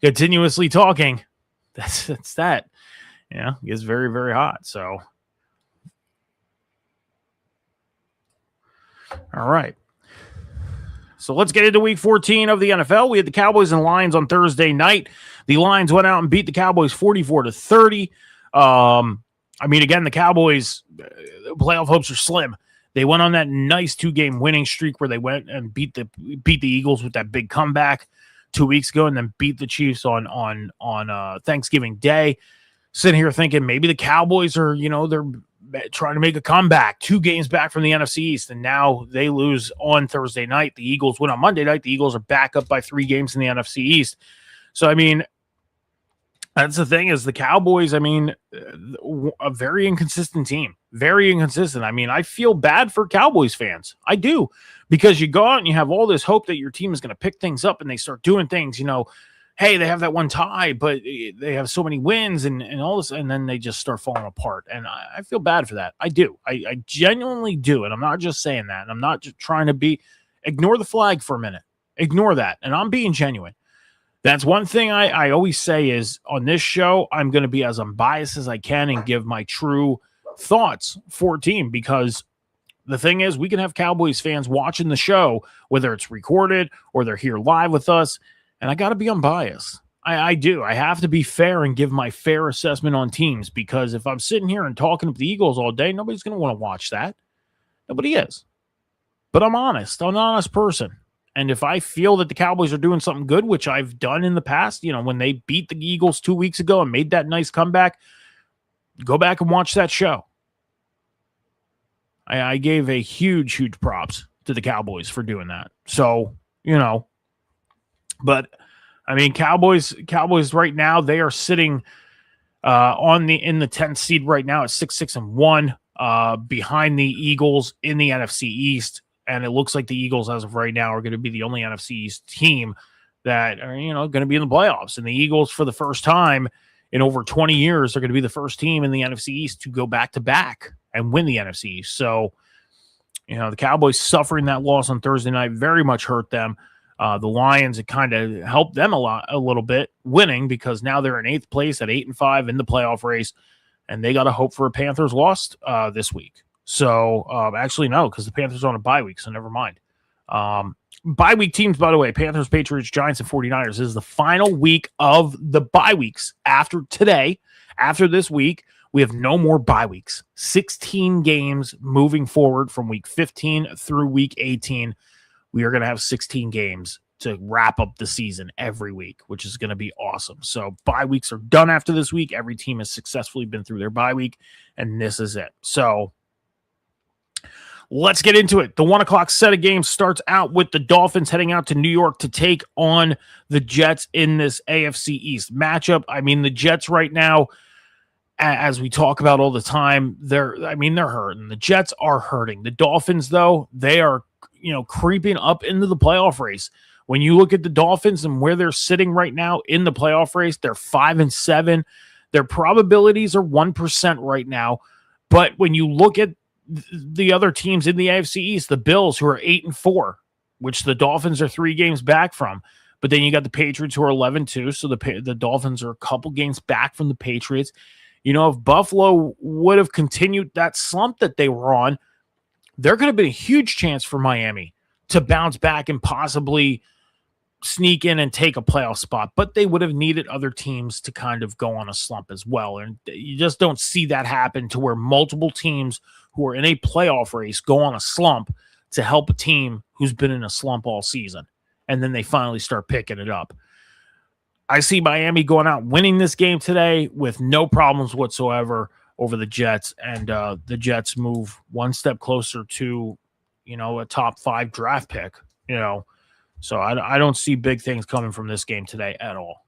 A: continuously talking, that's that. It gets very, very hot. So, all right. So let's get into week 14 of the NFL. We had the Cowboys and Lions on Thursday night. The Lions went out and beat the Cowboys 44-30. Again, the Cowboys, playoff hopes are slim. They went on that nice 2-game winning streak where they went and beat the Eagles with that big comeback 2 weeks ago, and then beat the Chiefs on Thanksgiving Day. Sitting here thinking maybe the Cowboys are, they're trying to make a comeback, 2 games back from the NFC East, and now they lose on Thursday night. The Eagles win on Monday night. The Eagles are back up by 3 games in the NFC East. So, that's the thing is the Cowboys, a very inconsistent team. Very inconsistent. I feel bad for Cowboys fans. I do. Because you go out and you have all this hope that your team is going to pick things up and they start doing things, hey, they have that one tie, but they have so many wins and all this, and then they just start falling apart. And I feel bad for that. I do. I genuinely do. And I'm not just saying that. And I'm not just trying to ignore the flag for a minute. Ignore that. And I'm being genuine. That's one thing I always say is on this show, I'm going to be as unbiased as I can and give my true thoughts for a team, because the thing is we can have Cowboys fans watching the show, whether it's recorded or they're here live with us, and I got to be unbiased. I do. I have to be fair and give my fair assessment on teams, because if I'm sitting here and talking to the Eagles all day, nobody's going to want to watch that. Nobody is. But I'm honest. I'm an honest person. And if I feel that the Cowboys are doing something good, which I've done in the past, when they beat the Eagles 2 weeks ago and made that nice comeback, go back and watch that show. I gave a huge props to the Cowboys for doing that. So, but Cowboys right now, they are sitting in the 10th seed right now at 6-1, behind the Eagles in the NFC East. And it looks like the Eagles, as of right now, are going to be the only NFC East team that are, going to be in the playoffs. And the Eagles, for the first time in over 20 years, are going to be the first team in the NFC East to go back-to-back and win the NFC East. So, the Cowboys suffering that loss on Thursday night very much hurt them. The Lions, it kind of helped them a little bit winning, because now they're in 8th place at 8-5 in the playoff race, and they got to hope for a Panthers loss this week. So, actually, no, because the Panthers are on a bye week, so never mind. Bye week teams, by the way, Panthers, Patriots, Giants, and 49ers. This is the final week of the bye weeks. After today, after this week, we have no more bye weeks. 16 games moving forward from week 15 through week 18. We are going to have 16 games to wrap up the season every week, which is going to be awesome. So bye weeks are done after this week. Every team has successfully been through their bye week, and this is it. So let's get into it. The 1 o'clock set of games starts out with the Dolphins heading out to New York to take on the Jets in this AFC East matchup. The Jets right now, as we talk about all the time, they're hurting. The Jets are hurting. The Dolphins, though, they are creeping up into the playoff race. When you look at the Dolphins and where they're sitting right now in the playoff race, they're 5-7. Their probabilities are 1% right now. But when you look at the other teams in the AFC East, the Bills, who are 8-4, which the Dolphins are 3 games back from. But then you got the Patriots, who are 11-2. So the Dolphins are a couple games back from the Patriots. If Buffalo would have continued that slump that they were on, there could have been a huge chance for Miami to bounce back and possibly sneak in and take a playoff spot, but they would have needed other teams to kind of go on a slump as well. And you just don't see that happen to where multiple teams who are in a playoff race go on a slump to help a team who's been in a slump all season. And then they finally start picking it up. I see Miami going out winning this game today with no problems whatsoever over the Jets. And the Jets move one step closer to, a top 5 draft pick, So I don't see big things coming from this game today at all.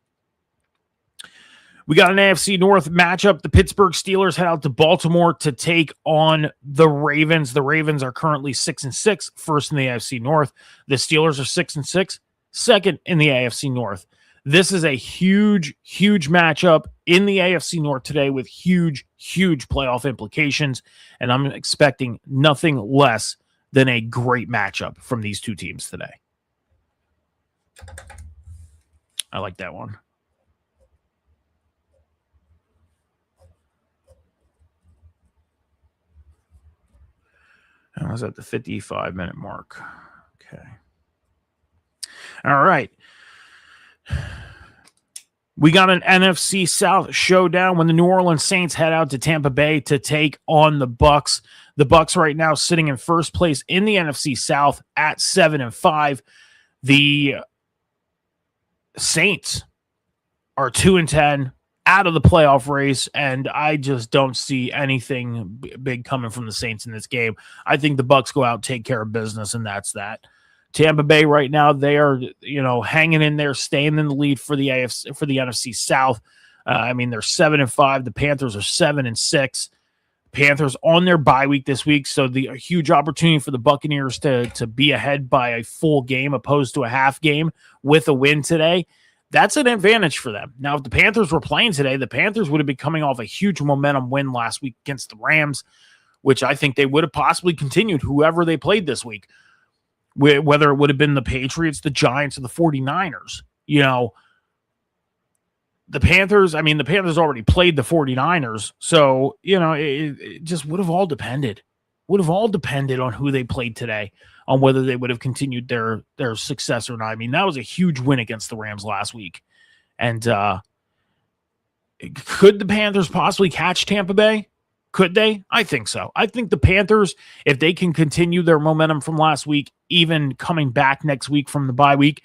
A: We got an AFC North matchup. The Pittsburgh Steelers head out to Baltimore to take on the Ravens. The Ravens are currently 6-6, first in the AFC North. The Steelers are 6-6, second in the AFC North. This is a huge, huge matchup in the AFC North today with huge, huge playoff implications, and I'm expecting nothing less than a great matchup from these two teams today. I like that one. I was at the 55-minute mark. Okay. All right. We got an NFC South showdown when the New Orleans Saints head out to Tampa Bay to take on the Bucs. The Bucs right now sitting in first place in the NFC South at 7-5. The Saints are 2-10, out of the playoff race, and I just don't see anything big coming from the Saints in this game. I think the Bucs go out and take care of business, and that's that. Tampa Bay right now, they are, hanging in there, staying in the lead for the NFC South. They're 7-5. The Panthers are 7-6. Panthers on their bye week this week, so a huge opportunity for the Buccaneers to be ahead by a full game opposed to a half game with a win today. That's an advantage for them. Now, if the Panthers were playing today, the Panthers would have been coming off a huge momentum win last week against the Rams, which I think they would have possibly continued whoever they played this week, whether it would have been the Patriots, the Giants, or the 49ers. The Panthers already played the 49ers, so, it just would have all depended. Would have all depended on who they played today, on whether they would have continued their success or not. That was a huge win against the Rams last week. And could the Panthers possibly catch Tampa Bay? Could they? I think so. I think the Panthers, if they can continue their momentum from last week, even coming back next week from the bye week,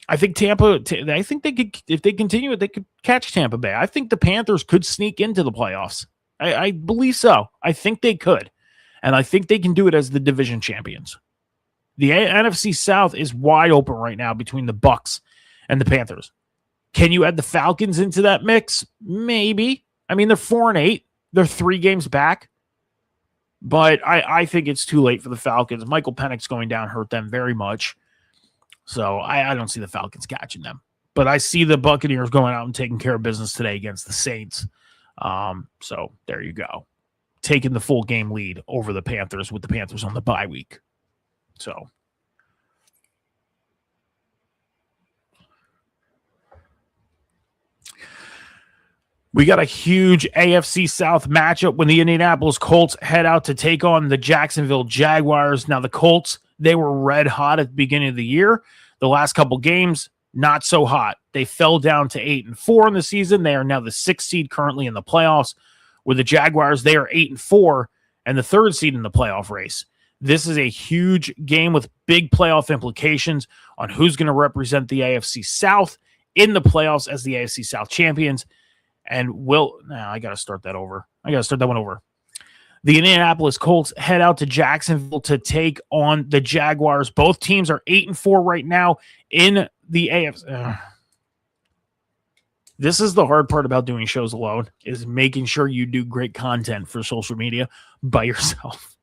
A: I think they could, if they continue it, they could catch Tampa Bay. I think the Panthers could sneak into the playoffs. I believe so. I think they could. And I think they can do it as the division champions. The NFC South is wide open right now between the Bucs and the Panthers. Can you add the Falcons into that mix? Maybe. They're 4-8. They're 3 games back. But I think it's too late for the Falcons. Michael Penix going down hurt them very much. So I don't see the Falcons catching them. But I see the Buccaneers going out and taking care of business today against the Saints. So there you go. Taking the full game lead over the Panthers with the Panthers on the bye week. So we got a huge AFC South matchup when the Indianapolis Colts head out to take on the Jacksonville Jaguars. Now the Colts, they were red hot at the beginning of the year. The last couple games, not so hot. They fell down to 8-4 in the season. They are now the 6th seed currently in the playoffs. With the Jaguars, they are 8-4 and the 3rd seed in the playoff race. This is a huge game with big playoff implications on who's going to represent the AFC South in the playoffs as the AFC South champions. And I got to start that over. The Indianapolis Colts head out to Jacksonville to take on the Jaguars. Both teams are 8-4 right now in the AFC. This is the hard part about doing shows alone, is making sure you do great content for social media by yourself.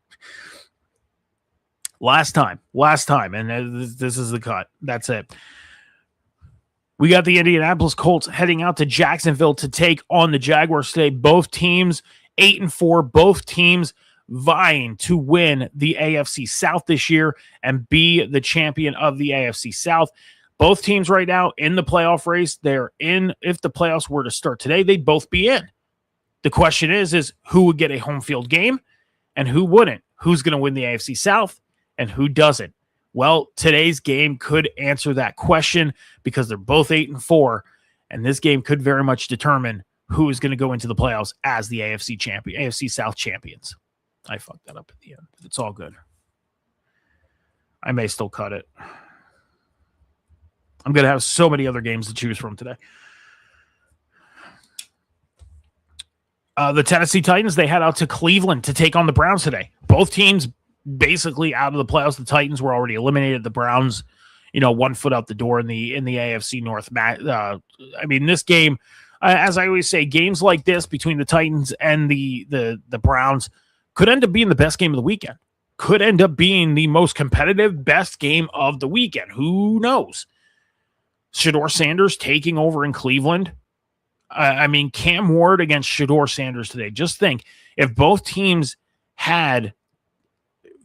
A: Last time. And this is the cut. That's it. We got the Indianapolis Colts heading out to Jacksonville to take on the Jaguars today. Both teams 8-4, both teams vying to win the AFC South this year and be the champion of the AFC South. Both teams right now in the playoff race. They're in. If the playoffs were to start today, they'd both be in. The question is who would get a home field game and who wouldn't? Who's going to win the AFC South and who doesn't? Well, today's game could answer that question because they're both 8-4, and this game could very much determine who is going to go into the playoffs as the AFC South champions. I fucked that up at the end. It's all good. I may still cut it. I'm going to have so many other games to choose from today. The Tennessee Titans, they head out to Cleveland to take on the Browns today. Both teams basically out of the playoffs. The Titans were already eliminated. The Browns, 1 foot out the door in the AFC North. This game, as I always say, games like this between the Titans and the Browns could end up being the best game of the weekend. Could end up being the most competitive, best game of the weekend. Who knows? Shedeur Sanders taking over in Cleveland. Cam Ward against Shedeur Sanders today. Just think, if both teams had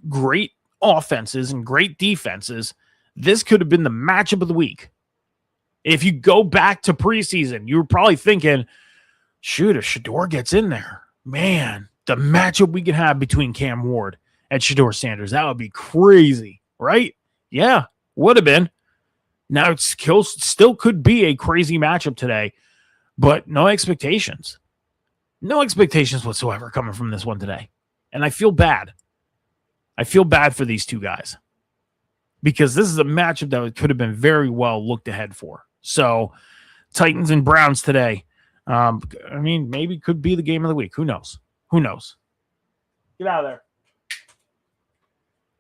A: great offenses and great defenses, this could have been the matchup of the week. If you go back to preseason, you were probably thinking, shoot, if Shedeur gets in there, man, the matchup we could have between Cam Ward and Shedeur Sanders, that would be crazy, right? Yeah, would have been. Now it still could be a crazy matchup today, but no expectations. No expectations whatsoever coming from this one today. And I feel bad. I feel bad for these two guys because this is a matchup that could have been very well looked ahead for. So Titans and Browns today, maybe could be the game of the week. Who knows? Get out of there.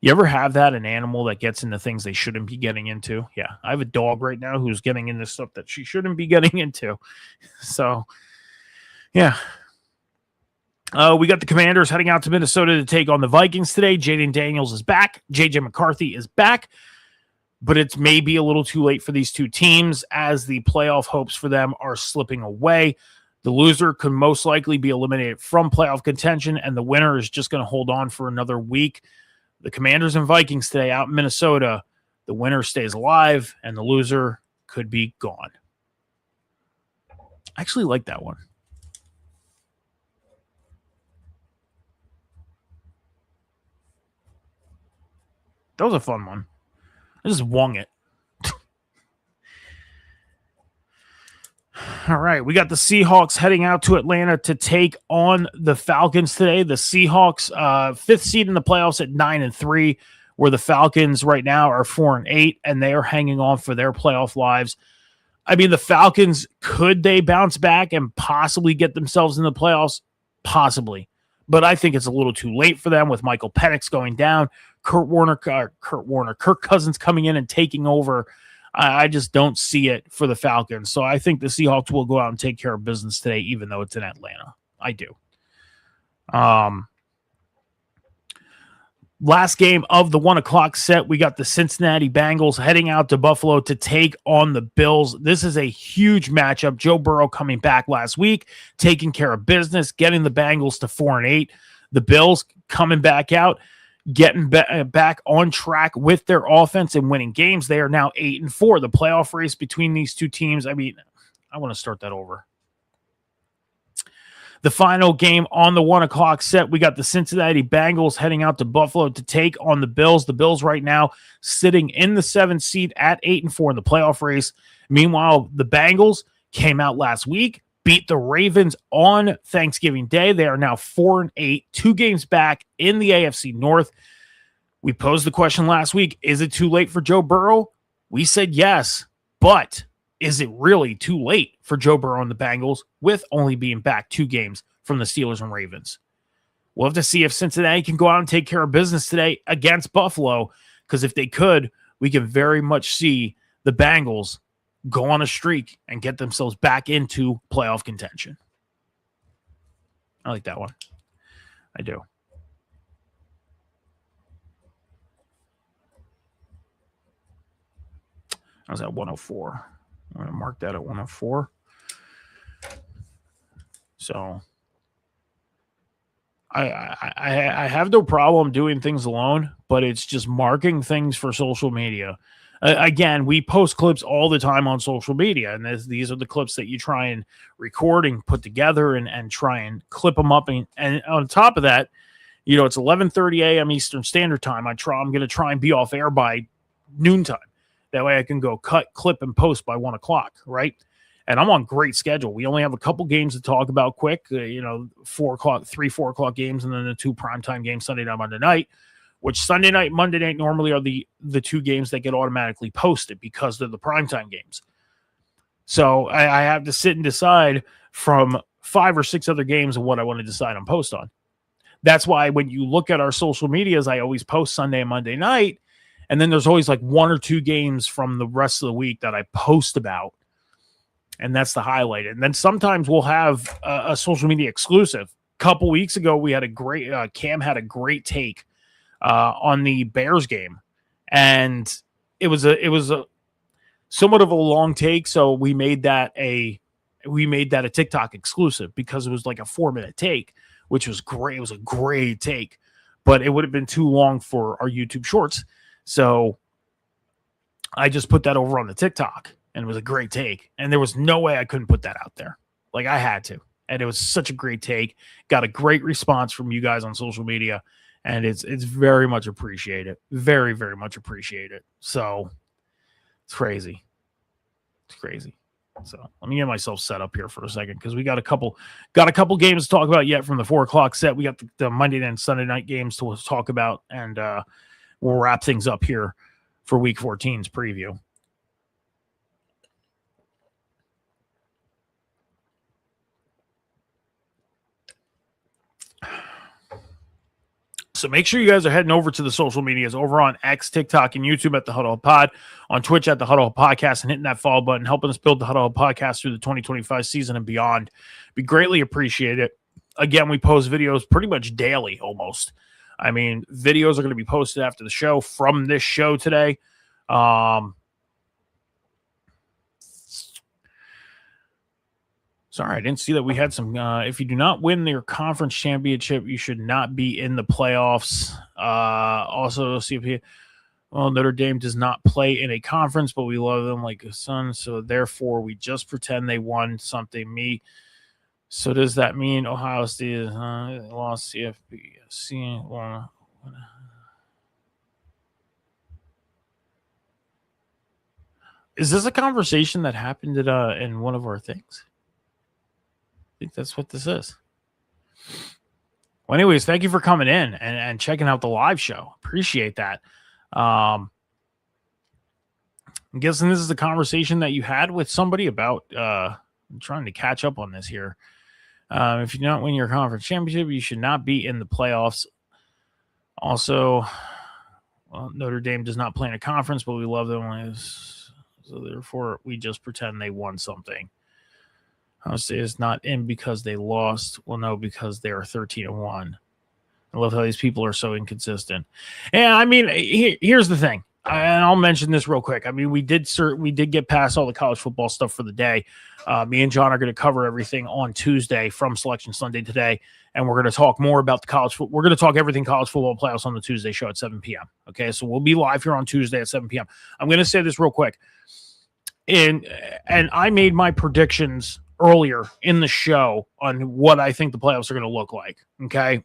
A: You ever have an animal that gets into things they shouldn't be getting into? Yeah, I have a dog right now who's getting into stuff that she shouldn't be getting into. So, yeah. We got the Commanders heading out to Minnesota to take on the Vikings today. Jaden Daniels is back. J.J. McCarthy is back. But it's maybe a little too late for these two teams as the playoff hopes for them are slipping away. The loser could most likely be eliminated from playoff contention, and the winner is just going to hold on for another week. The Commanders and Vikings today out in Minnesota. The winner stays alive, and the loser could be gone. I actually like that one. That was a fun one. I just wung it. All right, we got the Seahawks heading out to Atlanta to take on the Falcons today. The Seahawks, 5th seed in the playoffs at 9-3, where the Falcons right now are 4-8, and they are hanging on for their playoff lives. The Falcons, could they bounce back and possibly get themselves in the playoffs? Possibly. But I think it's a little too late for them with Michael Penix going down, Kirk Cousins coming in and taking over. I just don't see it for the Falcons. So I think the Seahawks will go out and take care of business today, even though it's in Atlanta. I do. Last game of the 1:00 set, we got the Cincinnati Bengals heading out to Buffalo to take on the Bills. This is a huge matchup. Joe Burrow coming back last week, taking care of business, getting the Bengals to 4-8. The Bills coming back out, getting back on track with their offense and winning games. They are now 8-4. The playoff race between these two teams, I want to start that over. The final game on the 1:00 set, we got the Cincinnati Bengals heading out to Buffalo to take on the Bills. The Bills right now sitting in the 7th seed at 8-4 in the playoff race. Meanwhile, the Bengals came out last week, beat the Ravens on Thanksgiving Day. They are now 4-8, 2 games back in the AFC North. We posed the question last week, is it too late for Joe Burrow? We said yes, but is it really too late for Joe Burrow and the Bengals with only being back 2 games from the Steelers and Ravens? We'll have to see if Cincinnati can go out and take care of business today against Buffalo, because if they could, we can very much see the Bengals go on a streak and get themselves back into playoff contention. I like that one. I do. was at 104. I'm going to mark that at 104. So I have no problem doing things alone, but it's just marking things for social media. Again, we post clips all the time on social media, and these are the clips that you try and record and put together and try and clip them up. And on top of that, it's 11:30 a.m. Eastern Standard Time. I'm going to try and be off air by noontime. That way I can go cut, clip, and post by 1 o'clock, right? And I'm on great schedule. We only have a couple games to talk about quick, 4 o'clock games, and then the 2 primetime games, Sunday night, Monday night, which Sunday night, Monday night normally are the 2 games that get automatically posted because they're the primetime games. So I have to sit and decide from 5 or 6 other games of what I want to decide on post on. That's why when you look at our social medias, I always post Sunday and Monday night, and then there's always like 1 or 2 games from the rest of the week that I post about. And that's the highlight. And then sometimes we'll have a social media exclusive. A couple weeks ago, we had a great Cam had a great take on the Bears game, and it was a somewhat of a long take. So we made that a TikTok exclusive because it was like a 4-minute take, which was great. It was a great take, but it would have been too long for our YouTube Shorts. So I just put that over on the TikTok. And it was a great take. And there was no way I couldn't put that out there. Like, I had to. And it was such a great take. Got a great response from you guys on social media. And it's very much appreciated. Very, very much appreciated. So, it's crazy. It's crazy. So, let me get myself set up here for a second because we got a couple games to talk about yet from the 4 o'clock set. We got the Monday and Sunday night games to talk about. And we'll wrap things up here for Week 14's preview. So make sure you guys are heading over to the social medias over on X, TikTok, and YouTube at the Huddle Pod, on Twitch at the Huddle Podcast, and hitting that follow button, helping us build the Huddle Podcast through the 2025 season and beyond. We greatly appreciate it. Again, we post videos pretty much daily almost. I mean, videos are going to be posted after the show from this show today. Sorry, I didn't see that we had some. If you do not win your conference championship, you should not be in the playoffs. Also, CFB, well, Notre Dame does not play in a conference, but we love them like a son. So therefore, we just pretend they won something. So does that mean Ohio State lost CFB? Is this a conversation that happened in one of our things? I think that's what this is. Well, anyways, thank you for coming in and checking out the live show. Appreciate that. I'm guessing this is a conversation that you had with somebody about I'm trying to catch up on this here. If you don't win your conference championship, you should not be in the playoffs. Also, well, Notre Dame does not play in a conference, but we love them. So therefore, we just pretend they won something. Ohio State is not in because they lost. Well, no, because they are 13-1. I love how these people are so inconsistent. And I mean, here's the thing, and I'll mention this real quick. I mean, we did get past all the college football stuff for the day. Me and John are going to cover everything on Tuesday from Selection Sunday today, and we're going to talk more about the college. We're going to talk everything college football playoffs on the Tuesday show at 7 p.m. Okay, so we'll be live here on Tuesday at 7 p.m. I'm going to say this real quick, and I made my predictions earlier in the show on what I think the playoffs are going to look like. Okay.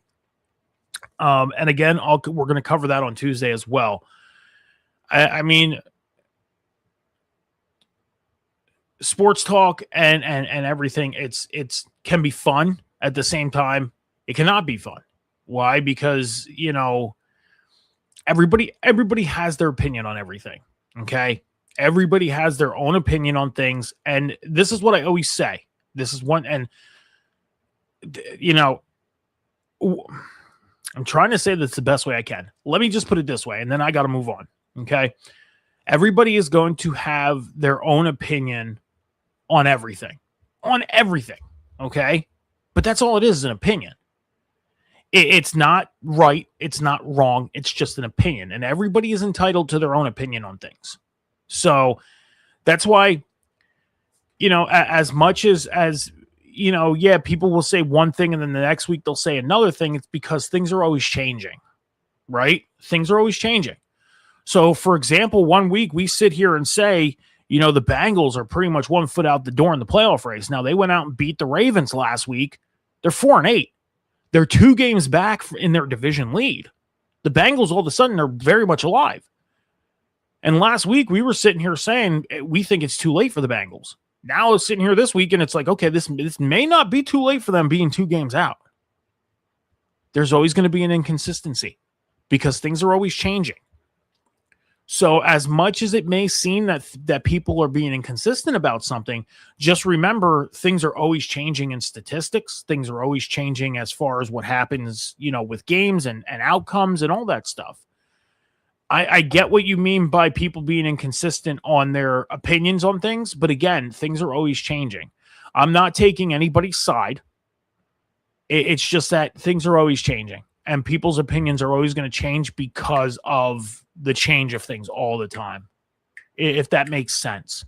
A: And again, we're going to cover that on Tuesday as well. I mean, sports talk and everything, it's can be fun at the same time. It cannot be fun. Why? Because, everybody has their opinion on everything. Okay. Everybody has their own opinion on things. And this is what I always say. This is one, and, I'm trying to say this the best way I can. Let me just put it this way, and then I got to move on. Okay. Everybody is going to have their own opinion on everything. Okay. But that's all it is an opinion. It's not right. It's not wrong. It's just an opinion. And everybody is entitled to their own opinion on things. So That's why, as much as yeah, people will say one thing and then the next week they'll say another thing. It's because things are always changing, right? Things are always changing. So, for example, one week we sit here and say, the Bengals are pretty much 1 foot out the door in the playoff race. Now, they went out and beat the Ravens last week. They're 4-8. They're 2 games back in their division lead. The Bengals, all of a sudden, are very much alive. And last week, we were sitting here saying we think it's too late for the Bengals. Now, it's sitting here this week, and it's like, okay, this may not be too late for them being 2 games out. There's always going to be an inconsistency because things are always changing. So as much as it may seem that people are being inconsistent about something, just remember things are always changing in statistics. Things are always changing as far as what happens, with games and outcomes and all that stuff. I get what you mean by people being inconsistent on their opinions on things, but again, things are always changing. I'm not taking anybody's side. It's just that things are always changing, and people's opinions are always going to change because of the change of things all the time, if that makes sense.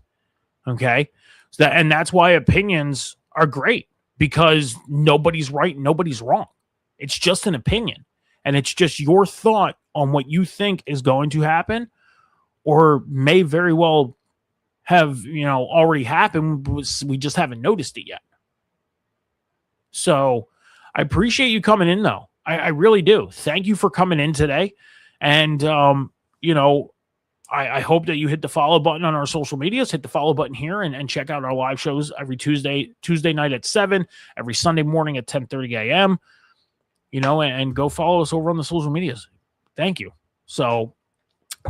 A: Okay. And that's why opinions are great, because nobody's right. Nobody's wrong. It's just an opinion, and it's just your thought on what you think is going to happen or may very well have, already happened. We just haven't noticed it yet. So I appreciate you coming in though. I really do. Thank you for coming in today. And, I hope that you hit the follow button on our social medias, hit the follow button here, and check out our live shows every Tuesday night at 7, every Sunday morning at 10:30 a.m., and go follow us over on the social medias. Thank you. So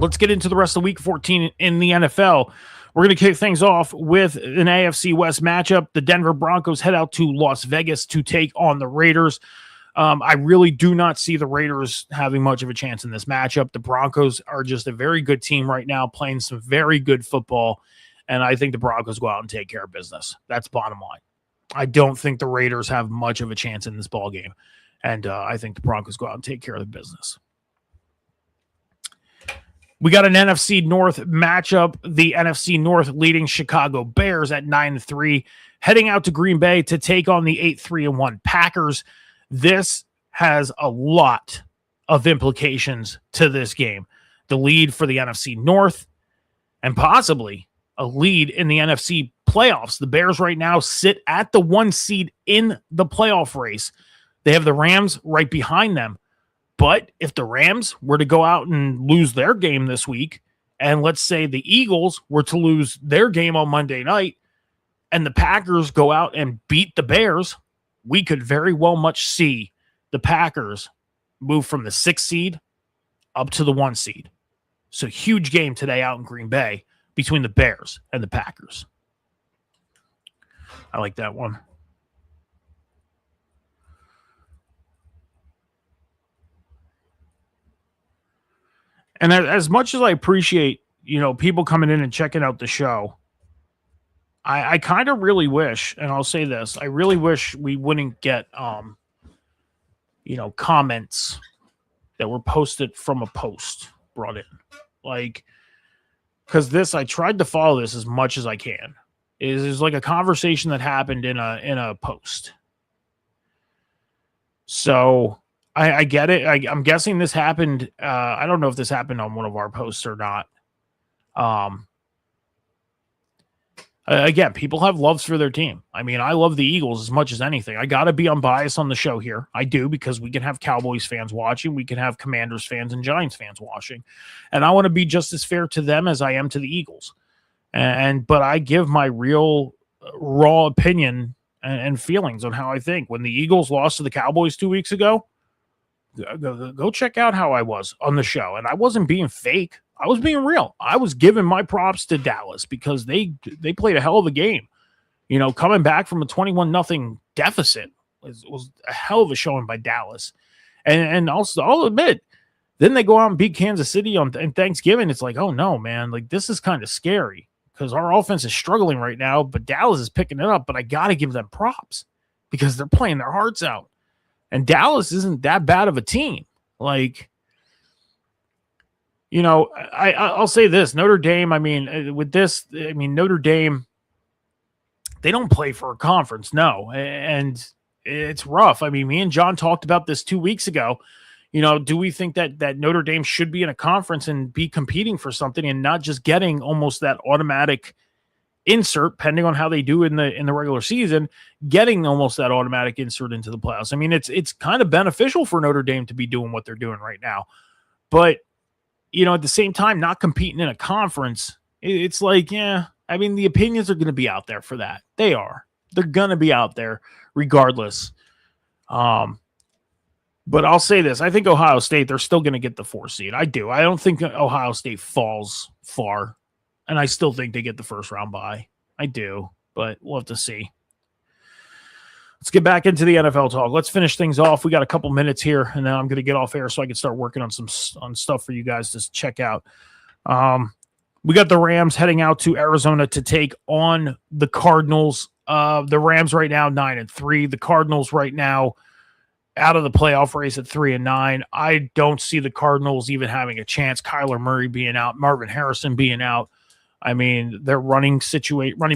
A: let's get into the rest of week 14 in the NFL. We're going to kick things off with an AFC West matchup. The Denver Broncos head out to Las Vegas to take on the Raiders. I really do not see the Raiders having much of a chance in this matchup. The Broncos are just a very good team right now, playing some very good football, and I think the Broncos go out and take care of business. That's bottom line. I don't think the Raiders have much of a chance in this ball game, and I think the Broncos go out and take care of the business. We got an NFC North matchup. The NFC North leading Chicago Bears at 9-3, heading out to Green Bay to take on the 8-3-1 Packers. This has a lot of implications to this game. The lead for the NFC North and possibly a lead in the NFC playoffs. The Bears right now sit at the 1 seed in the playoff race. They have the Rams right behind them. But if the Rams were to go out and lose their game this week, and let's say the Eagles were to lose their game on Monday night, and the Packers go out and beat the Bears, we could very well much see the Packers move from the 6th seed up to the 1 seed. So huge game today out in Green Bay between the Bears and the Packers. I like that one. And as much as I appreciate, people coming in and checking out the show, I kind of really wish, and I'll say this, I really wish we wouldn't get, comments that were posted from a post brought in. Because I tried to follow this as much as I can. It is like a conversation that happened in a post. So I get it. I'm guessing this happened. I don't know if this happened on one of our posts or not. Again, people have loves for their team. I mean, I love the Eagles as much as anything. I got to be unbiased on the show here. I do, because we can have Cowboys fans watching. We can have Commanders fans and Giants fans watching. And I want to be just as fair to them as I am to the Eagles. But I give my real raw opinion and feelings on how I think. When the Eagles lost to the Cowboys 2 weeks ago, go check out how I was on the show. And I wasn't being fake. I was being real. I was giving my props to Dallas because they played a hell of a game. Coming back from a 21-0 deficit was a hell of a showing by Dallas. And also, I'll admit, then they go out and beat Kansas City on Thanksgiving. It's like, oh no, man, this is kind of scary because our offense is struggling right now, but Dallas is picking it up. But I got to give them props because they're playing their hearts out. And Dallas isn't that bad of a team. I'll say this: Notre Dame. Notre Dame, they don't play for a conference, no, and it's rough. I mean, me and John talked about this 2 weeks ago. Do we think that Notre Dame should be in a conference and be competing for something and not just getting almost that automatic insert, pending on how they do in the regular season, getting almost that automatic insert into the playoffs? I mean, it's kind of beneficial for Notre Dame to be doing what they're doing right now, but at the same time, not competing in a conference, it's like, yeah, I mean, the opinions are going to be out there for that. They are. They're going to be out there regardless. But I'll say this. I think Ohio State, they're still going to get the 4 seed. I do. I don't think Ohio State falls far, and I still think they get the first round bye. I do, but we'll have to see. Let's get back into the NFL talk. Let's finish things off. We got a couple minutes here, and then I'm going to get off air so I can start working on on stuff for you guys to check out. We got the Rams heading out to Arizona to take on the Cardinals. The Rams right now 9-3. The Cardinals right now out of the playoff race at 3-9. I don't see the Cardinals even having a chance. Kyler Murray being out, Marvin Harrison being out. I mean, their running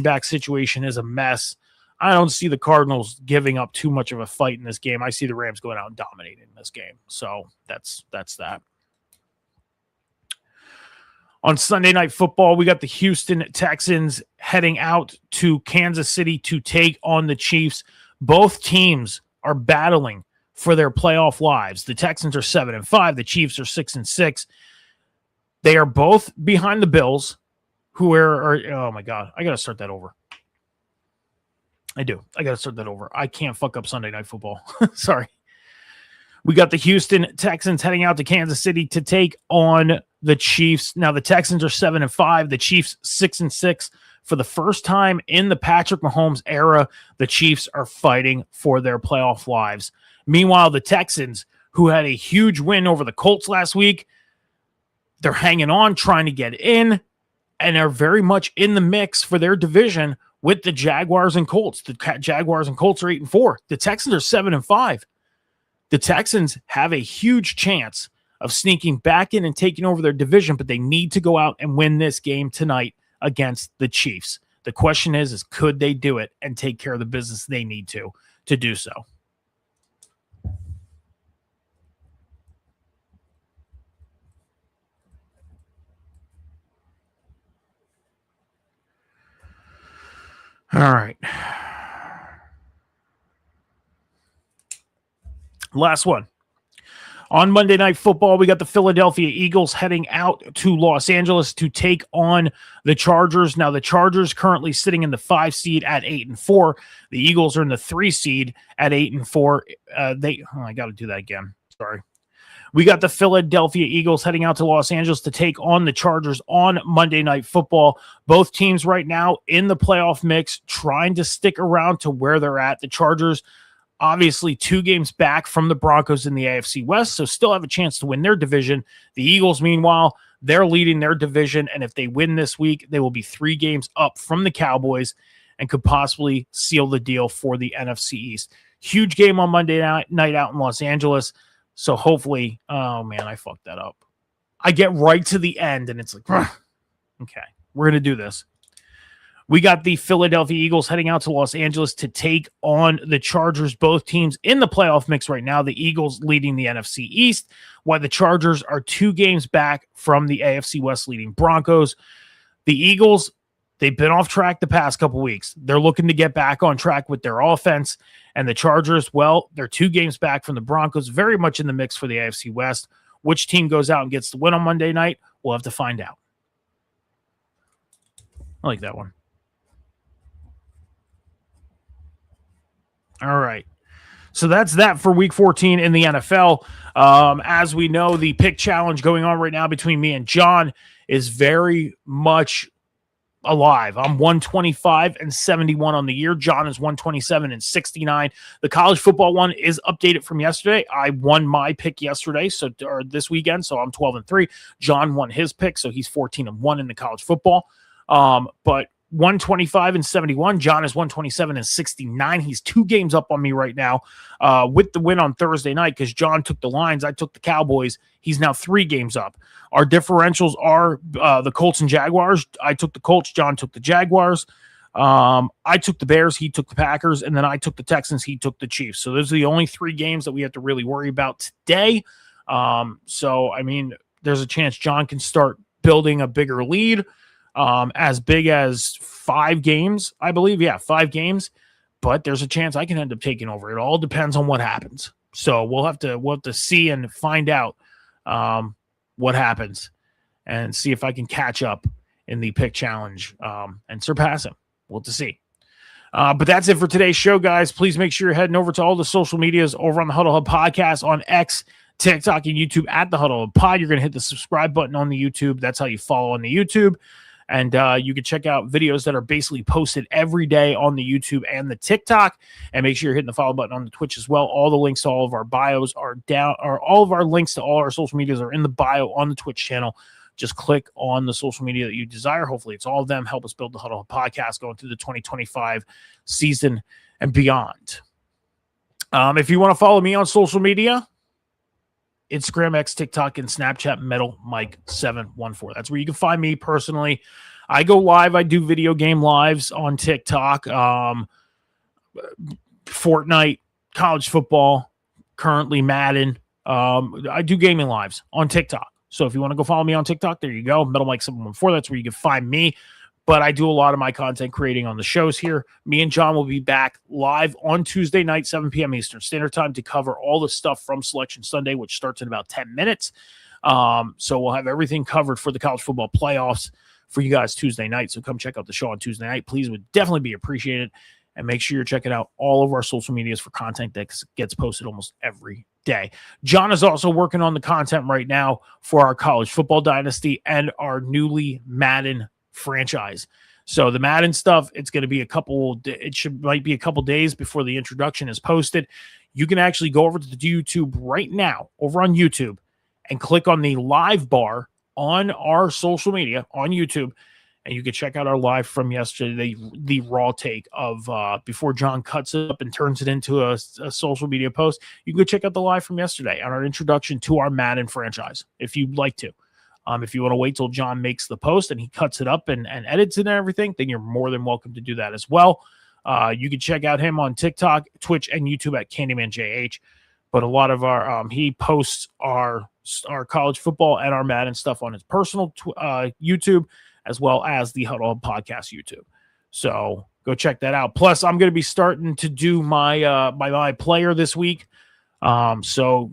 A: back situation is a mess. I don't see the Cardinals giving up too much of a fight in this game. I see the Rams going out and dominating this game. So that's that. On Sunday Night Football, we got the Houston Texans heading out to Kansas City to take on the Chiefs. Both teams are battling for their playoff lives. The Texans are 7-5. The Chiefs are 6-6. They are both behind the Bills, who are oh my God, I got to start that over. I do. I got to start that over. I can't fuck up Sunday Night Football. Sorry. We got the Houston Texans heading out to Kansas City to take on the Chiefs. Now, the Texans are 7-5. The Chiefs 6-6. For the first time in the Patrick Mahomes era, the Chiefs are fighting for their playoff lives. Meanwhile, the Texans, who had a huge win over the Colts last week, they're hanging on, trying to get in, and are very much in the mix for their division with the Jaguars and Colts. The Jaguars and Colts are 8-4. The Texans are 7-5. The Texans have a huge chance of sneaking back in and taking over their division, but they need to go out and win this game tonight against the Chiefs. The question is could they do it and take care of the business they need to do so? All right. Last one. On Monday Night Football, we got the Philadelphia Eagles heading out to Los Angeles to take on the Chargers. Now, the Chargers currently sitting in the 5 seed at 8-4. The Eagles are in the 3 seed at 8-4. I got to do that again. Sorry. We got the Philadelphia Eagles heading out to Los Angeles to take on the Chargers on Monday Night Football. Both teams right now in the playoff mix, trying to stick around to where they're at. The Chargers, obviously 2 games back from the Broncos in the AFC West, so still have a chance to win their division. The Eagles, meanwhile, they're leading their division, and if they win this week, they will be 3 games up from the Cowboys and could possibly seal the deal for the NFC East. Huge game on Monday night out in Los Angeles. So hopefully, oh man, I fucked that up. I get right to the end and it's like, okay, we're going to do this. We got the Philadelphia Eagles heading out to Los Angeles to take on the Chargers. Both teams in the playoff mix right now. The Eagles leading the NFC East, while the Chargers are 2 games back from the AFC West leading Broncos. The Eagles, they've been off track the past couple weeks. They're looking to get back on track with their offense. And the Chargers, well, they're 2 games back from the Broncos, very much in the mix for the AFC West. Which team goes out and gets the win on Monday night? We'll have to find out. I like that one. All right. So that's that for Week 14 in the NFL. As we know, the pick challenge going on right now between me and John is very much alive. I'm 125-71 on the year. John is 127-69. The college football one is updated from yesterday. I won my pick yesterday, or this weekend, so I'm 12-3. John won his pick, so he's 14-1 in the college football. But 125 and 71. John is 127 and 69. He's 2 games up on me right now with the win on Thursday night because John took the Lions. I took the Cowboys. He's now 3 games up. Our differentials are the Colts and Jaguars. I took the Colts. John took the Jaguars. I took the Bears. He took the Packers. And then I took the Texans. He took the Chiefs. So those are the only 3 games that we have to really worry about today. So, I mean, there's a chance John can start building a bigger lead. As big as 5 games, I believe. Yeah, 5 games. But there's a chance I can end up taking over. It all depends on what happens. So we'll have to see and find out what happens and see if I can catch up in the pick challenge and surpass him. We'll have to see. But that's it for today's show, guys. Please make sure you're heading over to all the social medias over on the Huddle Hub Podcast on X, TikTok, and YouTube at the Huddle Hub Pod. You're going to hit the subscribe button on the YouTube. That's how you follow on the YouTube. And you can check out videos that are basically posted every day on the YouTube and the TikTok. And make sure you're hitting the follow button on the Twitch as well. All the links to all of our bios are down, or all of our links to all our social medias are in the bio on the Twitch channel. Just click on the social media that you desire. Hopefully it's all of them. Help us build the Huddle Up Podcast going through the 2025 season and beyond. If you want to follow me on social media, Instagram, X, TikTok, and Snapchat, Metal Mike 714. That's where you can find me personally. I go live. I do video game lives on TikTok. Fortnite, college football, currently Madden. I do gaming lives on TikTok. So if you want to go follow me on TikTok, there you go. Metal Mike 714. That's where you can find me. But I do a lot of my content creating on the shows here. Me and John will be back live on Tuesday night, 7 p.m. Eastern Standard Time, to cover all the stuff from Selection Sunday, which starts in about 10 minutes. So we'll have everything covered for the college football playoffs for you guys Tuesday night. So come check out the show on Tuesday night. Please, would definitely be appreciated. And make sure you're checking out all of our social medias for content that gets posted almost every day. John is also working on the content right now for our college football dynasty and our newly Madden franchise. So the Madden stuff, it's going to be might be a couple days before the introduction is posted. You can actually go over to the YouTube right now, over on YouTube, and click on the live bar on our social media on YouTube, and you can check out our live from yesterday, the raw take of before John cuts it up and turns it into a social media post. You can go check out the live from yesterday on our introduction to our Madden franchise, if you'd like to. If you want to wait till John makes the post and he cuts it up and edits it and everything, then you're more than welcome to do that as well. You can check out him on TikTok, Twitch, and YouTube at CandymanJH. But a lot of our he posts our college football and our Madden stuff on his personal YouTube, as well as the Huddle Up Podcast YouTube. So go check that out. Plus, I'm going to be starting to do my my player this week. So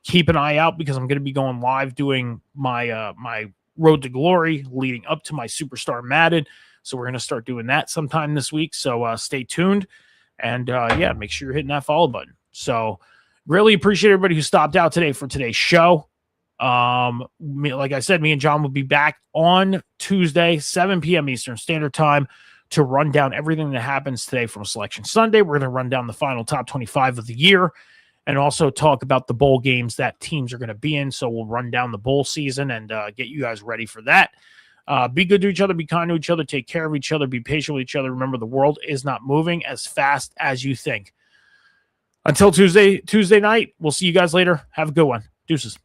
A: keep an eye out, because I'm going to be going live doing my my Road to Glory leading up to my Superstar Madden. So we're going to start doing that sometime this week. So stay tuned. And yeah, make sure you're hitting that follow button. So really appreciate everybody who stopped out today for today's show. Like I said, me and John will be back on Tuesday, 7 p.m. Eastern Standard Time, to run down everything that happens today from Selection Sunday. We're going to run down the final top 25 of the year, and also talk about the bowl games that teams are going to be in. So we'll run down the bowl season and get you guys ready for that. Be good to each other, be kind to each other, take care of each other, be patient with each other. Remember, the world is not moving as fast as you think. Until Tuesday night, we'll see you guys later. Have a good one. Deuces.